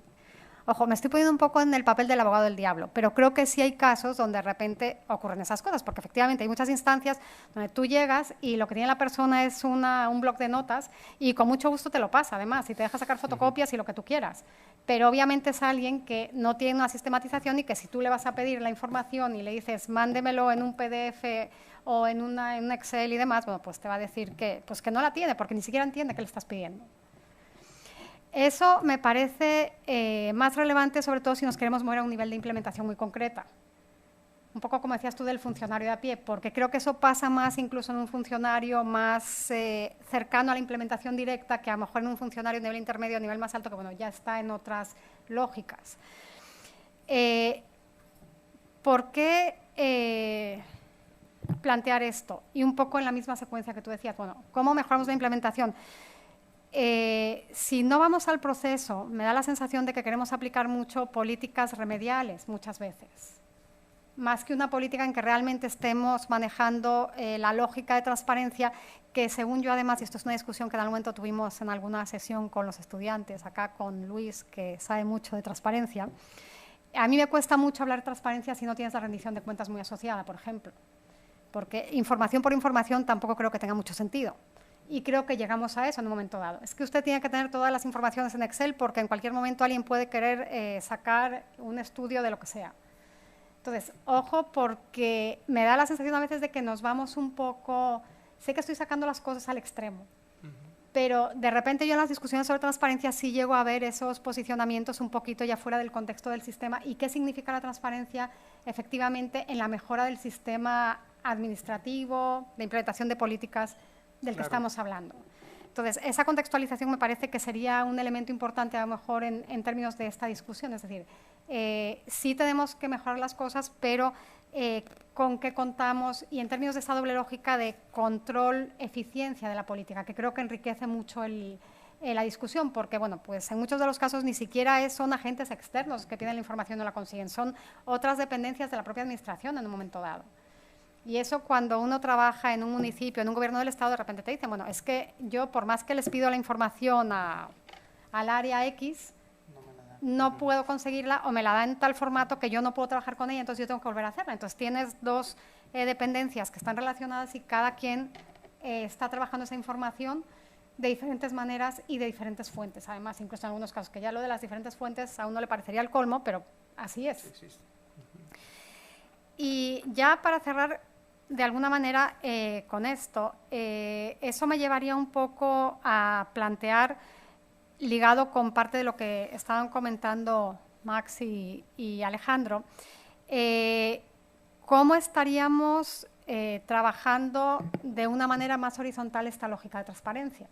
ojo, me estoy poniendo un poco en el papel del abogado del diablo, pero creo que sí hay casos donde de repente ocurren esas cosas, porque efectivamente hay muchas instancias donde tú llegas y lo que tiene la persona es un bloc de notas y con mucho gusto te lo pasa, además, y te deja sacar fotocopias y lo que tú quieras. Pero obviamente es alguien que no tiene una sistematización y que si tú le vas a pedir la información y le dices mándemelo en un PDF o en un Excel y demás, bueno, pues te va a decir que no la tiene porque ni siquiera entiende qué le estás pidiendo. Eso me parece más relevante, sobre todo si nos queremos mover a un nivel de implementación muy concreta. Un poco como decías tú del funcionario de a pie, porque creo que eso pasa más incluso en un funcionario más cercano a la implementación directa que a lo mejor en un funcionario de nivel intermedio, a nivel más alto, que bueno, ya está en otras lógicas. ¿Por qué plantear esto? Y un poco en la misma secuencia que tú decías, bueno, ¿cómo mejoramos la implementación? Si no vamos al proceso, me da la sensación de que queremos aplicar mucho políticas remediales muchas veces, más que una política en que realmente estemos manejando la lógica de transparencia, que según yo además, y esto es una discusión que en algún momento tuvimos en alguna sesión con los estudiantes, acá con Luis, que sabe mucho de transparencia, a mí me cuesta mucho hablar de transparencia si no tienes la rendición de cuentas muy asociada, por ejemplo, porque información por información tampoco creo que tenga mucho sentido. Y creo que llegamos a eso en un momento dado. Es que usted tiene que tener todas las informaciones en Excel porque en cualquier momento alguien puede querer sacar un estudio de lo que sea. Entonces, ojo, porque me da la sensación a veces de que nos vamos un poco… Sé que estoy sacando las cosas al extremo, pero de repente yo en las discusiones sobre transparencia sí llego a ver esos posicionamientos un poquito ya fuera del contexto del sistema y qué significa la transparencia efectivamente en la mejora del sistema administrativo, de implementación de políticas del que estamos hablando. Entonces, esa contextualización me parece que sería un elemento importante a lo mejor en términos de esta discusión, es decir, sí tenemos que mejorar las cosas, pero con qué contamos y en términos de esa doble lógica de control, eficiencia de la política, que creo que enriquece mucho la discusión, porque bueno, pues en muchos de los casos ni siquiera son agentes externos que tienen la información y no la consiguen, son otras dependencias de la propia administración en un momento dado. Y eso cuando uno trabaja en un municipio, en un gobierno del Estado, de repente te dicen, bueno, es que yo por más que les pido la información al área X, no puedo conseguirla o me la da en tal formato que yo no puedo trabajar con ella, entonces yo tengo que volver a hacerla. Entonces tienes dos dependencias que están relacionadas y cada quien está trabajando esa información de diferentes maneras y de diferentes fuentes. Además, incluso en algunos casos, que ya lo de las diferentes fuentes a uno le parecería el colmo, pero así es. Y ya para cerrar, de alguna manera, con esto, eso me llevaría un poco a plantear, ligado con parte de lo que estaban comentando Max y Alejandro, cómo estaríamos trabajando de una manera más horizontal esta lógica de transparencia.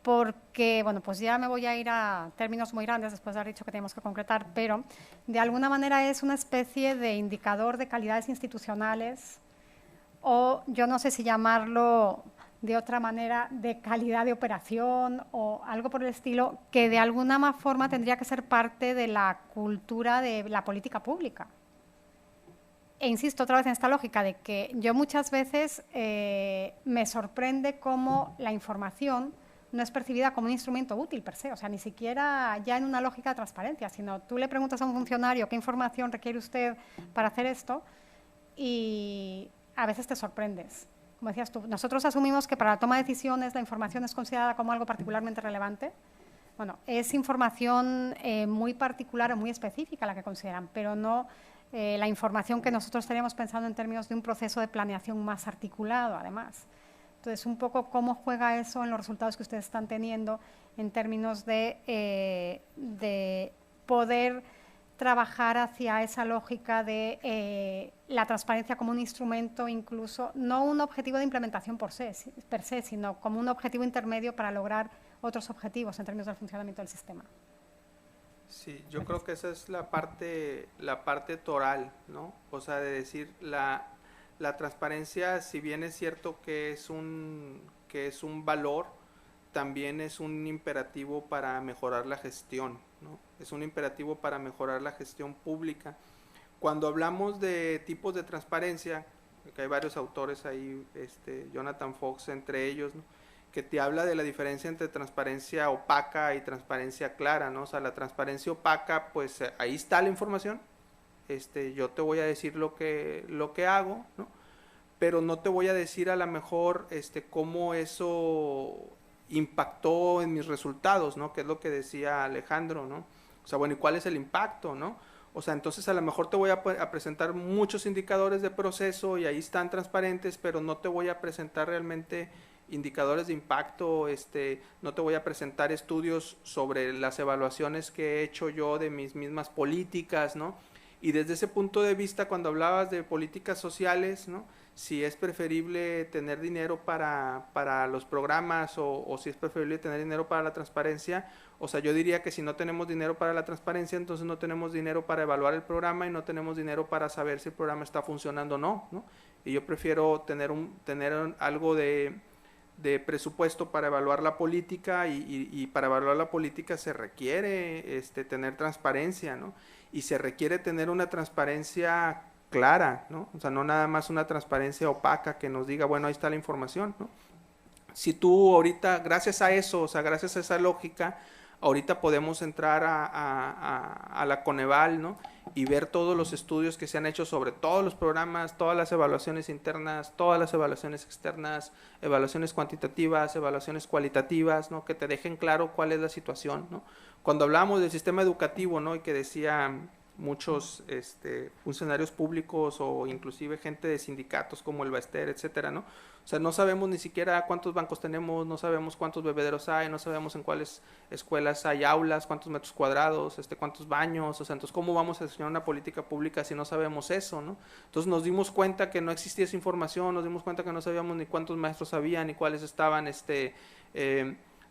Porque, bueno, pues ya me voy a ir a términos muy grandes después de haber dicho que tenemos que concretar, pero de alguna manera es una especie de indicador de calidades institucionales o yo no sé si llamarlo de otra manera, de calidad de operación o algo por el estilo, que de alguna forma tendría que ser parte de la cultura de la política pública. E insisto otra vez en esta lógica de que yo muchas veces me sorprende cómo la información no es percibida como un instrumento útil per se, o sea, ni siquiera ya en una lógica de transparencia, sino tú le preguntas a un funcionario qué información requiere usted para hacer esto y a veces te sorprendes. Como decías tú, nosotros asumimos que para la toma de decisiones la información es considerada como algo particularmente relevante. Bueno, es información muy particular o muy específica la que consideran, pero no la información que nosotros estaríamos pensando en términos de un proceso de planeación más articulado, además. Entonces, un poco cómo juega eso en los resultados que ustedes están teniendo en términos de poder trabajar hacia esa lógica de la transparencia como un instrumento, incluso no un objetivo de implementación per se, sino como un objetivo intermedio para lograr otros objetivos en términos del funcionamiento del sistema. Sí, yo creo que esa es la parte toral, ¿no? O sea, de decir, la transparencia, si bien es cierto que es un valor, también es un imperativo para mejorar la gestión, ¿no? Es un imperativo para mejorar la gestión pública. Cuando hablamos de tipos de transparencia, que hay varios autores ahí, Jonathan Fox entre ellos, ¿no?, que te habla de la diferencia entre transparencia opaca y transparencia clara, ¿no? O sea, la transparencia opaca, pues ahí está la información, yo te voy a decir lo que hago, ¿no? Pero no te voy a decir a lo mejor cómo eso impactó en mis resultados, ¿no? Que es lo que decía Alejandro, ¿no? O sea, bueno, ¿y cuál es el impacto, no? O sea, entonces a lo mejor te voy a presentar muchos indicadores de proceso y ahí están transparentes, pero no te voy a presentar realmente indicadores de impacto, no te voy a presentar estudios sobre las evaluaciones que he hecho yo de mis mismas políticas, ¿no? Y desde ese punto de vista, cuando hablabas de políticas sociales, ¿no?, si es preferible tener dinero para los programas o si es preferible tener dinero para la transparencia, o sea, yo diría que si no tenemos dinero para la transparencia, entonces no tenemos dinero para evaluar el programa y no tenemos dinero para saber si el programa está funcionando o no, ¿no? Y yo prefiero tener algo de presupuesto para evaluar la política y para evaluar la política se requiere tener transparencia, ¿no? Y se requiere tener una transparencia clara, ¿no? O sea, no nada más una transparencia opaca que nos diga, bueno, ahí está la información, ¿no? Si tú ahorita, gracias a eso, o sea, gracias a esa lógica, ahorita podemos entrar a la Coneval, ¿no?, y ver todos los estudios que se han hecho sobre todos los programas, todas las evaluaciones internas, todas las evaluaciones externas, evaluaciones cuantitativas, evaluaciones cualitativas, ¿no?, que te dejen claro cuál es la situación, ¿no? Cuando hablábamos del sistema educativo, ¿no?, y que decía muchos funcionarios públicos o inclusive gente de sindicatos como el Baester, etcétera, ¿no? O sea, no sabemos ni siquiera cuántos bancos tenemos, no sabemos cuántos bebederos hay, no sabemos en cuáles escuelas hay aulas, cuántos metros cuadrados, cuántos baños, o sea, entonces ¿cómo vamos a diseñar una política pública si no sabemos eso, ¿no? Entonces nos dimos cuenta que no existía esa información, nos dimos cuenta que no sabíamos ni cuántos maestros había, ni cuáles estaban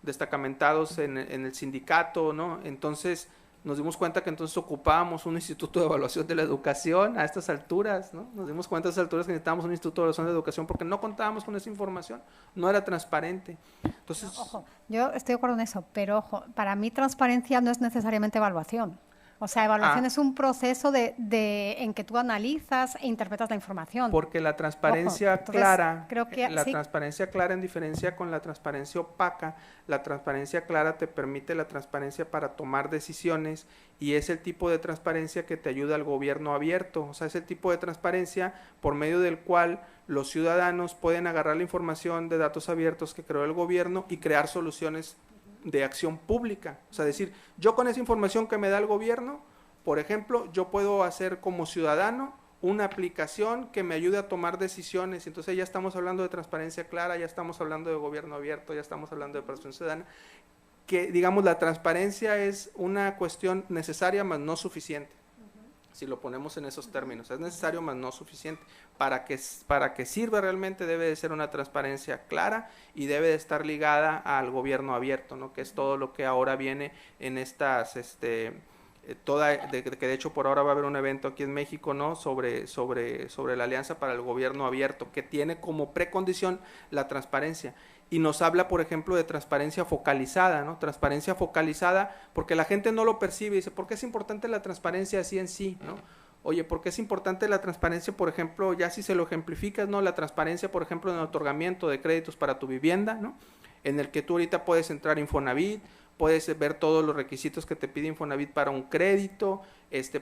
destacamentados en el sindicato, ¿no? Entonces nos dimos cuenta que entonces ocupábamos un instituto de evaluación de la educación a estas alturas, ¿no? Nos dimos cuenta a estas alturas que necesitábamos un instituto de evaluación de la educación porque no contábamos con esa información, no era transparente. Entonces, no, ojo, yo estoy de acuerdo en eso, pero ojo, para mí transparencia no es necesariamente evaluación. O sea, evaluación es un proceso en que tú analizas e interpretas la información. Porque la transparencia clara, transparencia clara en diferencia con la transparencia opaca, la transparencia clara te permite la transparencia para tomar decisiones y es el tipo de transparencia que te ayuda al gobierno abierto. O sea, es el tipo de transparencia por medio del cual los ciudadanos pueden agarrar la información de datos abiertos que creó el gobierno y crear soluciones de acción pública, o sea, decir, yo con esa información que me da el gobierno, por ejemplo, yo puedo hacer como ciudadano una aplicación que me ayude a tomar decisiones, entonces ya estamos hablando de transparencia clara, ya estamos hablando de gobierno abierto, ya estamos hablando de participación ciudadana, que digamos la transparencia es una cuestión necesaria más no suficiente. Si lo ponemos en esos términos, es necesario más no suficiente. Para que sirva realmente debe de ser una transparencia clara y debe de estar ligada al gobierno abierto, ¿no?, que es todo lo que ahora viene en estas, que de hecho por ahora va a haber un evento aquí en México, ¿no?, sobre la Alianza para el Gobierno Abierto, que tiene como precondición la transparencia. Y nos habla, por ejemplo, de transparencia focalizada, ¿no? Transparencia focalizada porque la gente no lo percibe y dice, ¿por qué es importante la transparencia así en sí, ¿no? Oye, ¿por qué es importante la transparencia? Por ejemplo, ya si se lo ejemplificas, ¿no? La transparencia, por ejemplo, en el otorgamiento de créditos para tu vivienda, ¿no? En el que tú ahorita puedes entrar a Infonavit, puedes ver todos los requisitos que te pide Infonavit para un crédito,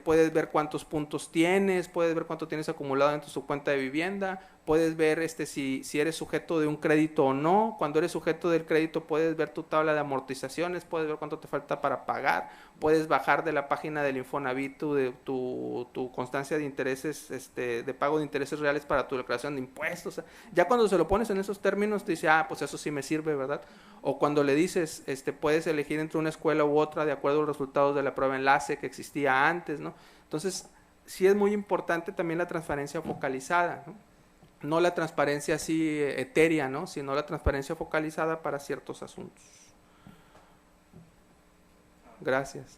puedes ver cuántos puntos tienes, puedes ver cuánto tienes acumulado en tu cuenta de vivienda, puedes ver si eres sujeto de un crédito o no. Cuando eres sujeto del crédito puedes ver tu tabla de amortizaciones, puedes ver cuánto te falta para pagar, puedes bajar de la página del Infonavit tu constancia de intereses, de pago de intereses reales para tu declaración de impuestos. Ya cuando se lo pones en esos términos te dice, pues eso sí me sirve, ¿verdad? O cuando le dices, puedes elegir entre una escuela u otra de acuerdo a los resultados de la prueba enlace que existía antes, ¿no? Entonces, sí es muy importante también la transparencia focalizada, ¿no? No la transparencia así etérea, ¿no? Sino la transparencia focalizada para ciertos asuntos. Gracias.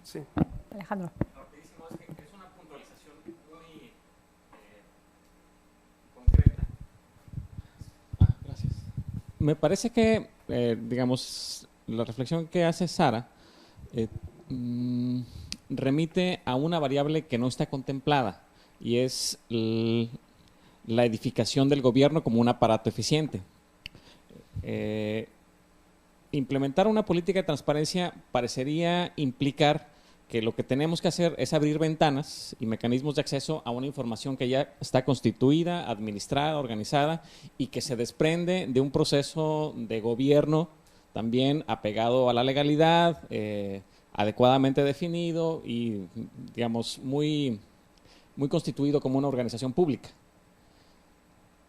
Sí. Alejandro. Rapidísimo, es una puntualización muy concreta. Gracias. Me parece que, digamos, la reflexión que hace Sara remite a una variable que no está contemplada y es la edificación del gobierno como un aparato eficiente. Implementar una política de transparencia parecería implicar que lo que tenemos que hacer es abrir ventanas y mecanismos de acceso a una información que ya está constituida, administrada, organizada y que se desprende de un proceso de gobierno también apegado a la legalidad, adecuadamente definido y, digamos, muy constituido como una organización pública.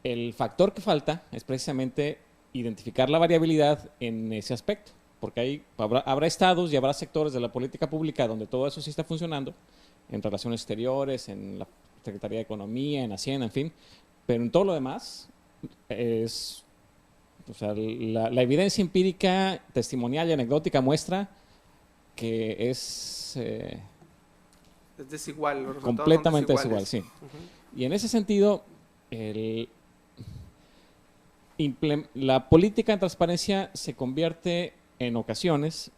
El factor que falta es precisamente identificar la variabilidad en ese aspecto, porque habrá estados y habrá sectores de la política pública donde todo eso sí está funcionando, en relaciones exteriores, en la Secretaría de Economía, en Hacienda, en fin, pero en todo lo demás la evidencia empírica, testimonial y anecdótica muestra que es desigual, los resultados completamente son desiguales. desigual, sí. Y en ese sentido, la política de transparencia se convierte en ocasiones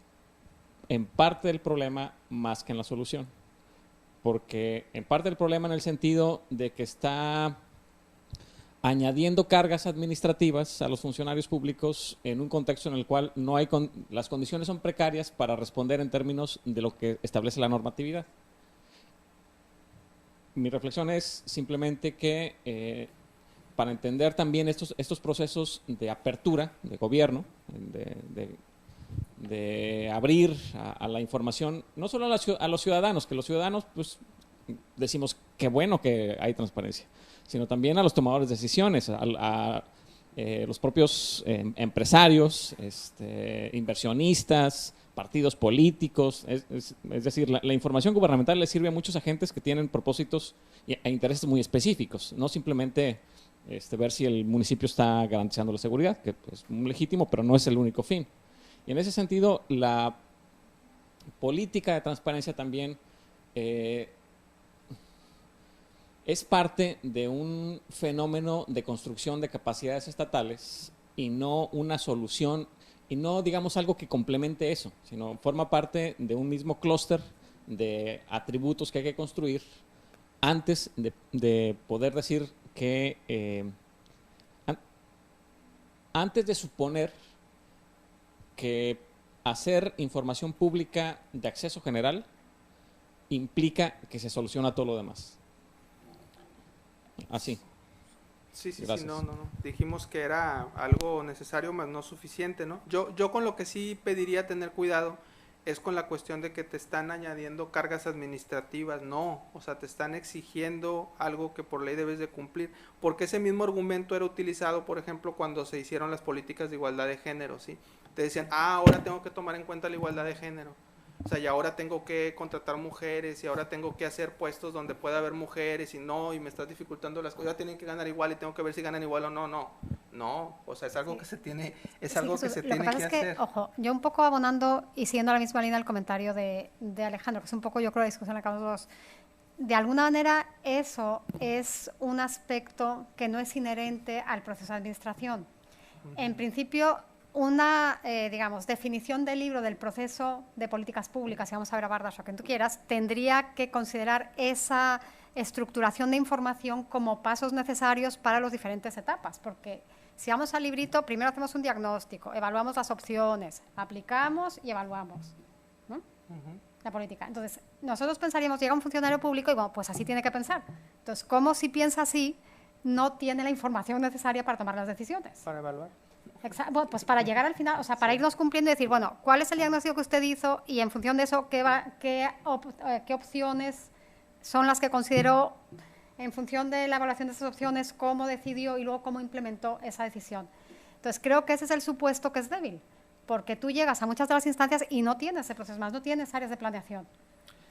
en parte del problema más que en la solución. Porque en parte del problema en el sentido de que está añadiendo cargas administrativas a los funcionarios públicos en un contexto en el cual no hay las condiciones son precarias para responder en términos de lo que establece la normatividad. Mi reflexión es simplemente que para entender también estos procesos de apertura de gobierno, de abrir a la información, no solo a los ciudadanos, que los ciudadanos pues decimos qué bueno que hay transparencia, sino también a los tomadores de decisiones, a los propios empresarios, inversionistas, partidos políticos. Es decir, la información gubernamental le sirve a muchos agentes que tienen propósitos e intereses muy específicos, no simplemente ver si el municipio está garantizando la seguridad, que es muy legítimo, pero no es el único fin. Y en ese sentido, la política de transparencia también es parte de un fenómeno de construcción de capacidades estatales y no una solución, y no digamos algo que complemente eso, sino forma parte de un mismo clúster de atributos que hay que construir antes de poder decir que, antes de suponer que hacer información pública de acceso general implica que se soluciona todo lo demás. Así. Sí, Gracias. no. Dijimos que era algo necesario, más no suficiente, ¿no? Yo con lo que sí pediría tener cuidado es con la cuestión de que te están añadiendo cargas administrativas, no, o sea, te están exigiendo algo que por ley debes de cumplir, porque ese mismo argumento era utilizado, por ejemplo, cuando se hicieron las políticas de igualdad de género, ¿sí? Te decían, ahora tengo que tomar en cuenta la igualdad de género. O sea, y ahora tengo que contratar mujeres y ahora tengo que hacer puestos donde pueda haber mujeres y no, y me estás dificultando las cosas, tienen que ganar igual y tengo que ver si ganan igual o no, no, o sea, es algo que se tiene, es algo que se tiene que hacer. Ojo, yo un poco abonando y siguiendo la misma línea del comentario de Alejandro, que es un poco yo creo la discusión que acabamos los dos, de alguna manera eso es un aspecto que no es inherente al proceso de administración. En principio, una, digamos, definición del libro del proceso de políticas públicas, si vamos a ver a Bardas o a quien tú quieras, tendría que considerar esa estructuración de información como pasos necesarios para las diferentes etapas, porque si vamos al librito, primero hacemos un diagnóstico, evaluamos las opciones, aplicamos y evaluamos, ¿no? La política. Entonces, nosotros pensaríamos, llega un funcionario público y bueno, pues así tiene que pensar. Entonces, ¿cómo si piensa así no tiene la información necesaria para tomar las decisiones? Para evaluar. Bueno, pues para llegar al final, o sea, para irnos cumpliendo y decir, bueno, ¿cuál es el diagnóstico que usted hizo? Y en función de eso, ¿qué opciones son las que consideró en función de la evaluación de esas opciones, cómo decidió y luego cómo implementó esa decisión? Entonces, creo que ese es el supuesto que es débil, porque tú llegas a muchas de las instancias y no tienes ese proceso más, no tienes áreas de planeación.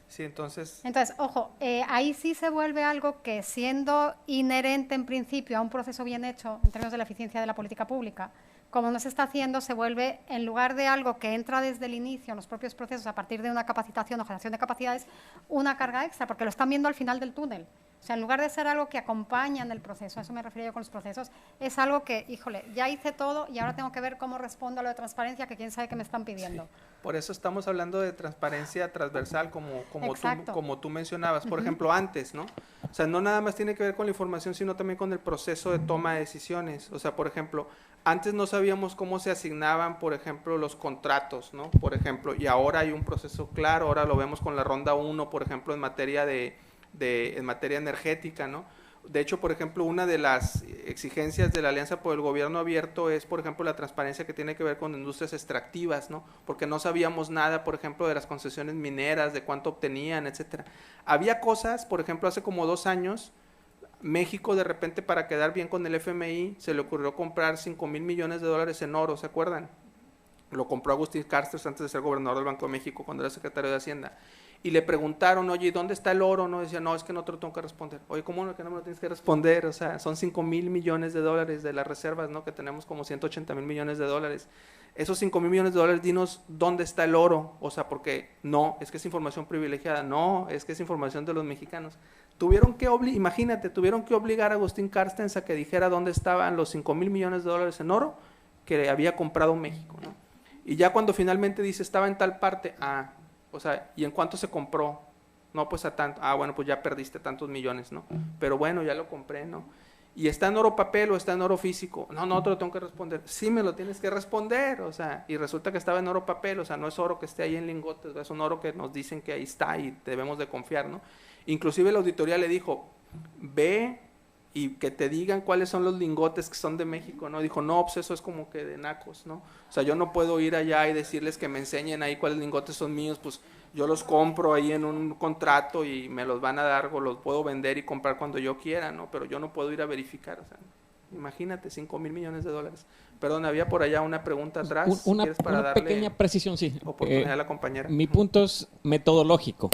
Sí, entonces, ojo, ahí sí se vuelve algo que, siendo inherente en principio a un proceso bien hecho en términos de la eficiencia de la política pública, como no se está haciendo, se vuelve, en lugar de algo que entra desde el inicio en los propios procesos a partir de una capacitación o generación de capacidades, una carga extra, porque lo están viendo al final del túnel. O sea, en lugar de ser algo que acompaña en el proceso, a eso me refiero yo con los procesos, es algo que, híjole, ya hice todo y ahora tengo que ver cómo respondo a lo de transparencia que quién sabe que me están pidiendo. sí, por eso estamos hablando de transparencia transversal, como tú mencionabas. Por ejemplo, antes, ¿no? O sea, no nada más tiene que ver con la información, sino también con el proceso de toma de decisiones. O sea, por ejemplo, antes no sabíamos cómo se asignaban, por ejemplo, los contratos, ¿no? Por ejemplo, y ahora hay un proceso claro, ahora lo vemos con la ronda 1, por ejemplo, en materia en materia energética, ¿no? De hecho, por ejemplo, una de las exigencias de la Alianza por el Gobierno Abierto es, por ejemplo, la transparencia que tiene que ver con industrias extractivas, ¿no? Porque no sabíamos nada, por ejemplo, de las concesiones mineras, de cuánto obtenían, etcétera. Había cosas, por ejemplo, hace como 2 años, México de repente, para quedar bien con el FMI, se le ocurrió comprar $5,000 millones en oro, ¿se acuerdan? Lo compró Agustín Carstens antes de ser gobernador del Banco de México, cuando era secretario de Hacienda. Y le preguntaron, oye, ¿dónde está el oro? No, decía, no, es que no te lo tengo que responder. Oye, ¿cómo no, que no me lo tienes que responder? O sea, son $5,000 millones de las reservas, ¿no? Que tenemos como $180,000 millones. Esos $5,000 millones, dinos dónde está el oro. O sea, porque no, es que es información privilegiada. No, es que es información de los mexicanos. Imagínate, tuvieron que obligar a Agustín Carstens a que dijera dónde estaban los $5,000 millones en oro que había comprado México, ¿no? Y ya cuando finalmente dice, estaba en tal parte, o sea, ¿y en cuánto se compró? No, pues a tanto. Bueno, pues ya perdiste tantos millones, ¿no? Pero bueno, ya lo compré, ¿no? ¿Y está en oro papel o está en oro físico? No te lo tengo que responder. Sí, me lo tienes que responder, o sea, y resulta que estaba en oro papel, o sea, no es oro que esté ahí en lingotes, es un oro que nos dicen que ahí está y debemos de confiar, ¿no? Inclusive la auditoría le dijo, ve y que te digan cuáles son los lingotes que son de México, ¿no? Dijo, no, pues eso es como que de nacos, ¿no? O sea, yo no puedo ir allá y decirles que me enseñen ahí cuáles lingotes son míos, pues yo los compro ahí en un contrato y me los van a dar o los puedo vender y comprar cuando yo quiera, ¿no? Pero yo no puedo ir a verificar, o sea, imagínate, $5,000 millones. Perdón, había por allá una pregunta atrás. Una darle pequeña precisión, sí. Oportunidad a la compañera. Mi punto es metodológico.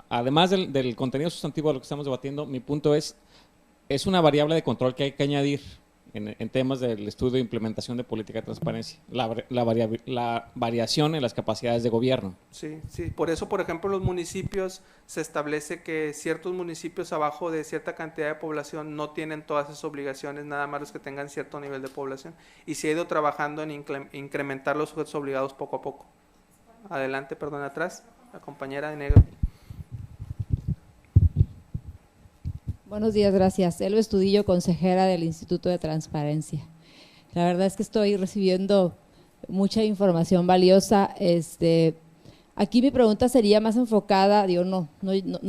Además del contenido sustantivo de lo que estamos debatiendo, mi punto es una variable de control que hay que añadir en temas del estudio de implementación de política de transparencia, la variación en las capacidades de gobierno. Sí, por eso, por ejemplo, los municipios, se establece que ciertos municipios abajo de cierta cantidad de población no tienen todas esas obligaciones, nada más los que tengan cierto nivel de población, y se ha ido trabajando en incrementar los sujetos obligados poco a poco. Adelante, perdón, atrás, la compañera de negro. Buenos días, gracias. Elba Estudillo, consejera del Instituto de Transparencia. La verdad es que estoy recibiendo mucha información valiosa. Aquí mi pregunta sería más enfocada, no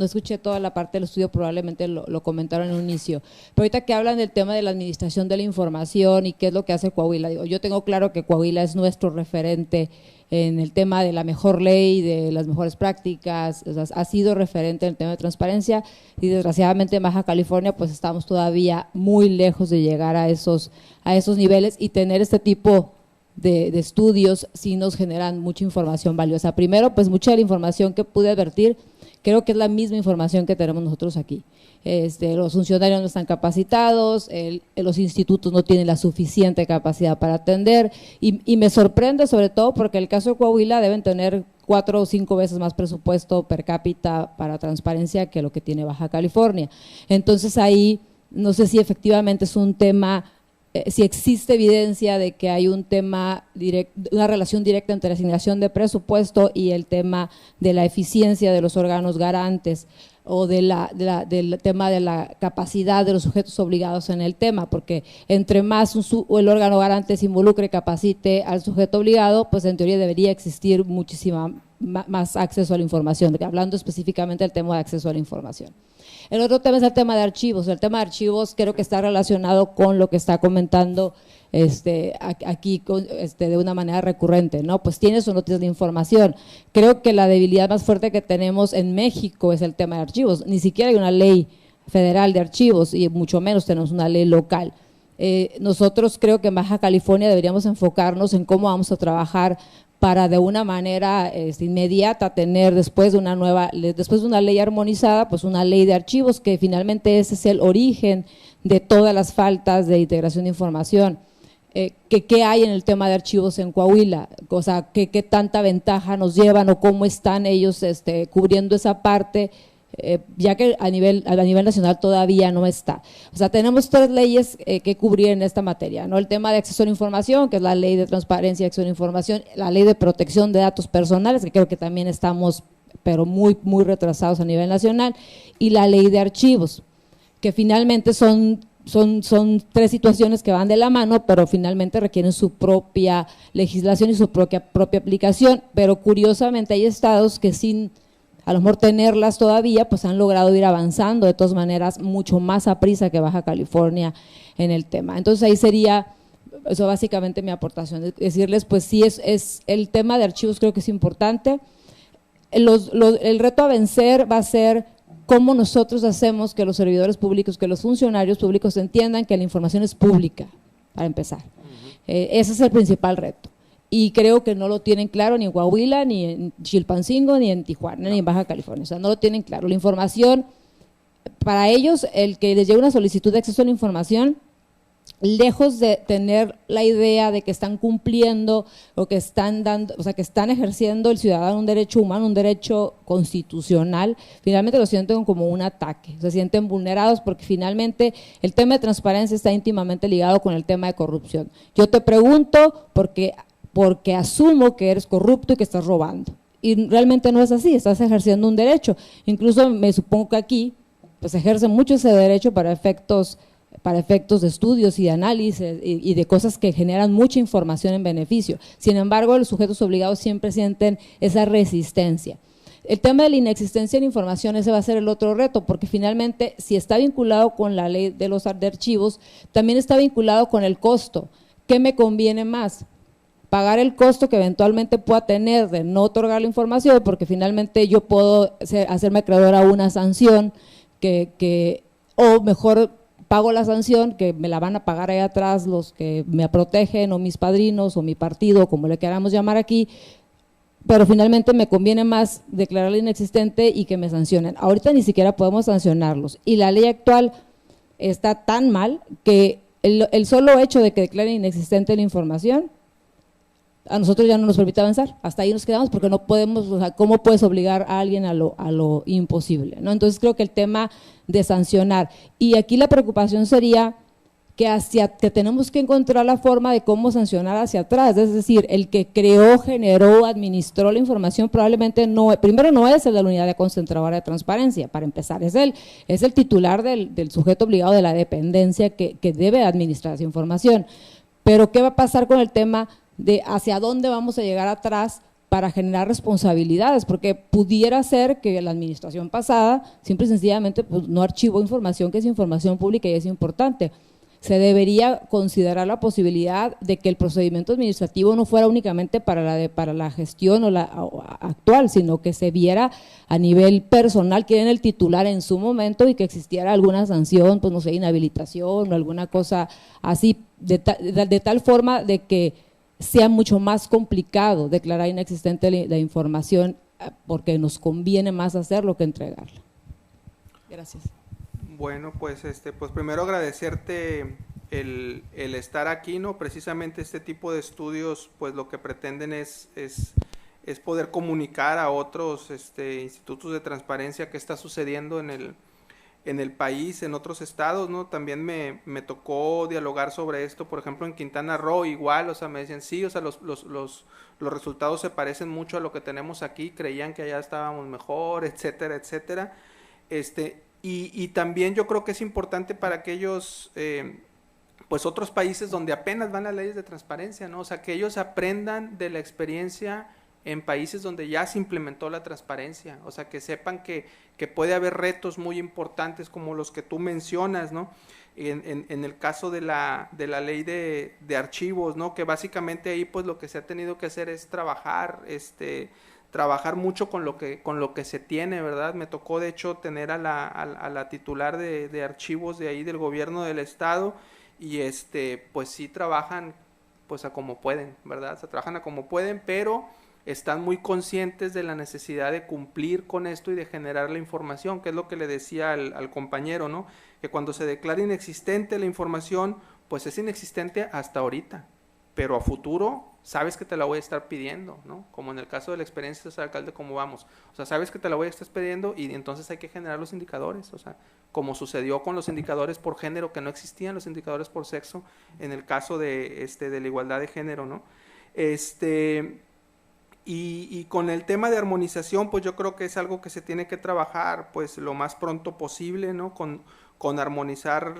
escuché toda la parte del estudio, probablemente lo comentaron en un inicio, pero ahorita que hablan del tema de la administración de la información y qué es lo que hace Coahuila, yo tengo claro que Coahuila es nuestro referente en el tema de la mejor ley, de las mejores prácticas, o sea, ha sido referente en el tema de transparencia y desgraciadamente en Baja California pues estamos todavía muy lejos de llegar a esos niveles y tener este tipo de estudios sí nos generan mucha información valiosa. Primero, pues mucha de la información que pude advertir, creo que es la misma información que tenemos nosotros aquí. Los funcionarios no están capacitados, los institutos no tienen la suficiente capacidad para atender y me sorprende sobre todo porque en el caso de Coahuila deben tener 4 o 5 veces más presupuesto per cápita para transparencia que lo que tiene Baja California. Entonces ahí no sé si efectivamente es un tema si existe evidencia de que hay un tema una relación directa entre la asignación de presupuesto y el tema de la eficiencia de los órganos garantes o del tema de la capacidad de los sujetos obligados en el tema, porque entre más el órgano garante se involucre y capacite al sujeto obligado, pues en teoría debería existir muchísima más acceso a la información, hablando específicamente del tema de acceso a la información. El otro tema es el tema de archivos. El tema de archivos creo que está relacionado con lo que está comentando aquí de una manera recurrente, ¿no? Pues tienes o no tienes la información. Creo que la debilidad más fuerte que tenemos en México es el tema de archivos. Ni siquiera hay una ley federal de archivos y mucho menos tenemos una ley local. Nosotros creo que en Baja California deberíamos enfocarnos en cómo vamos a trabajar para de una manera inmediata tener después de una ley armonizada, pues una ley de archivos, que finalmente ese es el origen de todas las faltas de integración de información. ¿Qué hay en el tema de archivos en Coahuila? O sea, ¿qué tanta ventaja nos llevan o cómo están ellos cubriendo esa parte? Ya que a nivel nacional todavía no está. O sea, tenemos 3 leyes que cubrir en esta materia, ¿no? El tema de acceso a la información, que es la ley de transparencia y acceso a la información, la ley de protección de datos personales, que creo que también estamos, pero muy, muy retrasados a nivel nacional, y la ley de archivos, que finalmente son 3 situaciones que van de la mano, pero finalmente requieren su propia legislación y su propia aplicación, pero curiosamente hay estados que sin a lo mejor tenerlas todavía, pues han logrado ir avanzando de todas maneras mucho más a prisa que Baja California en el tema. Entonces ahí sería, eso básicamente mi aportación, decirles pues sí es el tema de archivos creo que es importante. El reto a vencer va a ser cómo nosotros hacemos que los servidores públicos, que los funcionarios públicos entiendan que la información es pública, para empezar. Ese es el principal reto. Y creo que no lo tienen claro ni en Coahuila, ni en Chilpancingo, ni en Tijuana, ni en Baja California. O sea, no lo tienen claro. La información, para ellos, el que les llegue una solicitud de acceso a la información, lejos de tener la idea de que están cumpliendo o que están dando, o sea, que están ejerciendo el ciudadano un derecho humano, un derecho constitucional, finalmente lo sienten como un ataque, se sienten vulnerados porque finalmente el tema de transparencia está íntimamente ligado con el tema de corrupción. Yo te pregunto porque asumo que eres corrupto y que estás robando. Y realmente no es así, estás ejerciendo un derecho. Incluso me supongo que aquí pues ejerce mucho ese derecho para efectos de estudios y de análisis y de cosas que generan mucha información en beneficio. Sin embargo, los sujetos obligados siempre sienten esa resistencia. El tema de la inexistencia de la información, ese va a ser el otro reto, porque finalmente si está vinculado con la ley de los archivos, también está vinculado con el costo. ¿Qué me conviene más? Pagar el costo que eventualmente pueda tener de no otorgar la información, porque finalmente yo puedo hacerme acreedor a una sanción o mejor pago la sanción que me la van a pagar ahí atrás los que me protegen o mis padrinos o mi partido, como le queramos llamar aquí, pero finalmente me conviene más declararla inexistente y que me sancionen. Ahorita ni siquiera podemos sancionarlos y la ley actual está tan mal que el solo hecho de que declaren inexistente la información a nosotros ya no nos permite avanzar, hasta ahí nos quedamos porque no podemos, o sea, ¿cómo puedes obligar a alguien a lo imposible, ¿no? Entonces creo que el tema de sancionar, y aquí la preocupación sería que tenemos que encontrar la forma de cómo sancionar hacia atrás, es decir, el que creó, generó, administró la información probablemente primero no es el de la unidad de concentradora de transparencia, para empezar, es el titular del sujeto obligado de la dependencia que debe administrar esa información, pero ¿qué va a pasar con el tema de hacia dónde vamos a llegar atrás para generar responsabilidades? Porque pudiera ser que la administración pasada simple y sencillamente pues, no archivó información que es información pública y es importante. Se debería considerar la posibilidad de que el procedimiento administrativo no fuera únicamente para la gestión o actual, sino que se viera a nivel personal quién era el titular en su momento y que existiera alguna sanción, pues no sé, inhabilitación o alguna cosa así, de tal forma de que sea mucho más complicado declarar inexistente la información porque nos conviene más hacerlo que entregarla. Gracias. Bueno, pues primero agradecerte el estar aquí, ¿no? Precisamente este tipo de estudios, pues lo que pretenden es poder comunicar a otros institutos de transparencia qué está sucediendo en en el país, en otros estados, ¿no? También me tocó dialogar sobre esto, por ejemplo, en Quintana Roo igual, o sea, me decían, sí, o sea, los resultados se parecen mucho a lo que tenemos aquí, creían que allá estábamos mejor, etcétera, etcétera. Y también yo creo que es importante para aquellos, pues otros países donde apenas van las leyes de transparencia, ¿no? O sea, que ellos aprendan de la experiencia en países donde ya se implementó la transparencia, o sea, que sepan que puede haber retos muy importantes como los que tú mencionas, ¿no? En el caso de la ley de archivos, ¿no? Que básicamente ahí pues lo que se ha tenido que hacer es trabajar mucho con lo que se tiene, ¿verdad? Me tocó de hecho tener a la titular de archivos de ahí del gobierno del estado y pues sí trabajan pues a como pueden, ¿verdad? O sea, trabajan a como pueden, pero están muy conscientes de la necesidad de cumplir con esto y de generar la información, que es lo que le decía al compañero, ¿no? Que cuando se declara inexistente la información, pues es inexistente hasta ahorita, pero a futuro sabes que te la voy a estar pidiendo, ¿no? Como en el caso de la experiencia de ser alcalde, ¿cómo vamos? O sea, sabes que te la voy a estar pidiendo y entonces hay que generar los indicadores, o sea, como sucedió con los indicadores por género, que no existían los indicadores por sexo, en el caso de la igualdad de género, ¿no? Y con el tema de armonización, pues yo creo que es algo que se tiene que trabajar pues lo más pronto posible, ¿no? Con armonizar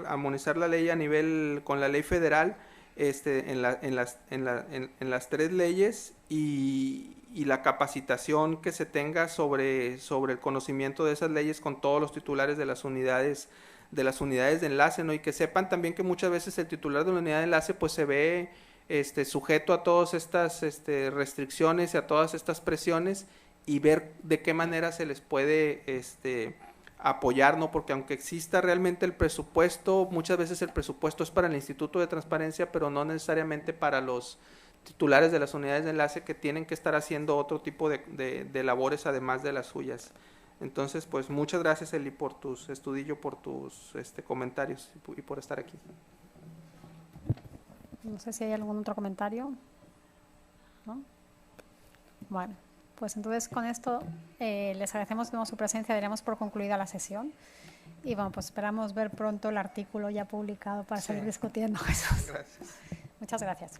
la ley a nivel, con la ley federal, en las 3 leyes y la capacitación que se tenga sobre el conocimiento de esas leyes con todos los titulares de las unidades de enlace, ¿no? Y que sepan también que muchas veces el titular de la unidad de enlace pues se ve sujeto a todas estas restricciones y a todas estas presiones y ver de qué manera se les puede apoyar, ¿no? Porque aunque exista realmente el presupuesto, muchas veces el presupuesto es para el Instituto de Transparencia, pero no necesariamente para los titulares de las unidades de enlace que tienen que estar haciendo otro tipo de labores además de las suyas. Entonces, pues muchas gracias, Eli, por tus por tus comentarios y por estar aquí. No sé si hay algún otro comentario, ¿no? Bueno, pues entonces con esto les agradecemos su presencia, daríamos por concluida la sesión y bueno, pues esperamos ver pronto el artículo ya publicado para seguir discutiendo eso. Gracias. Muchas gracias.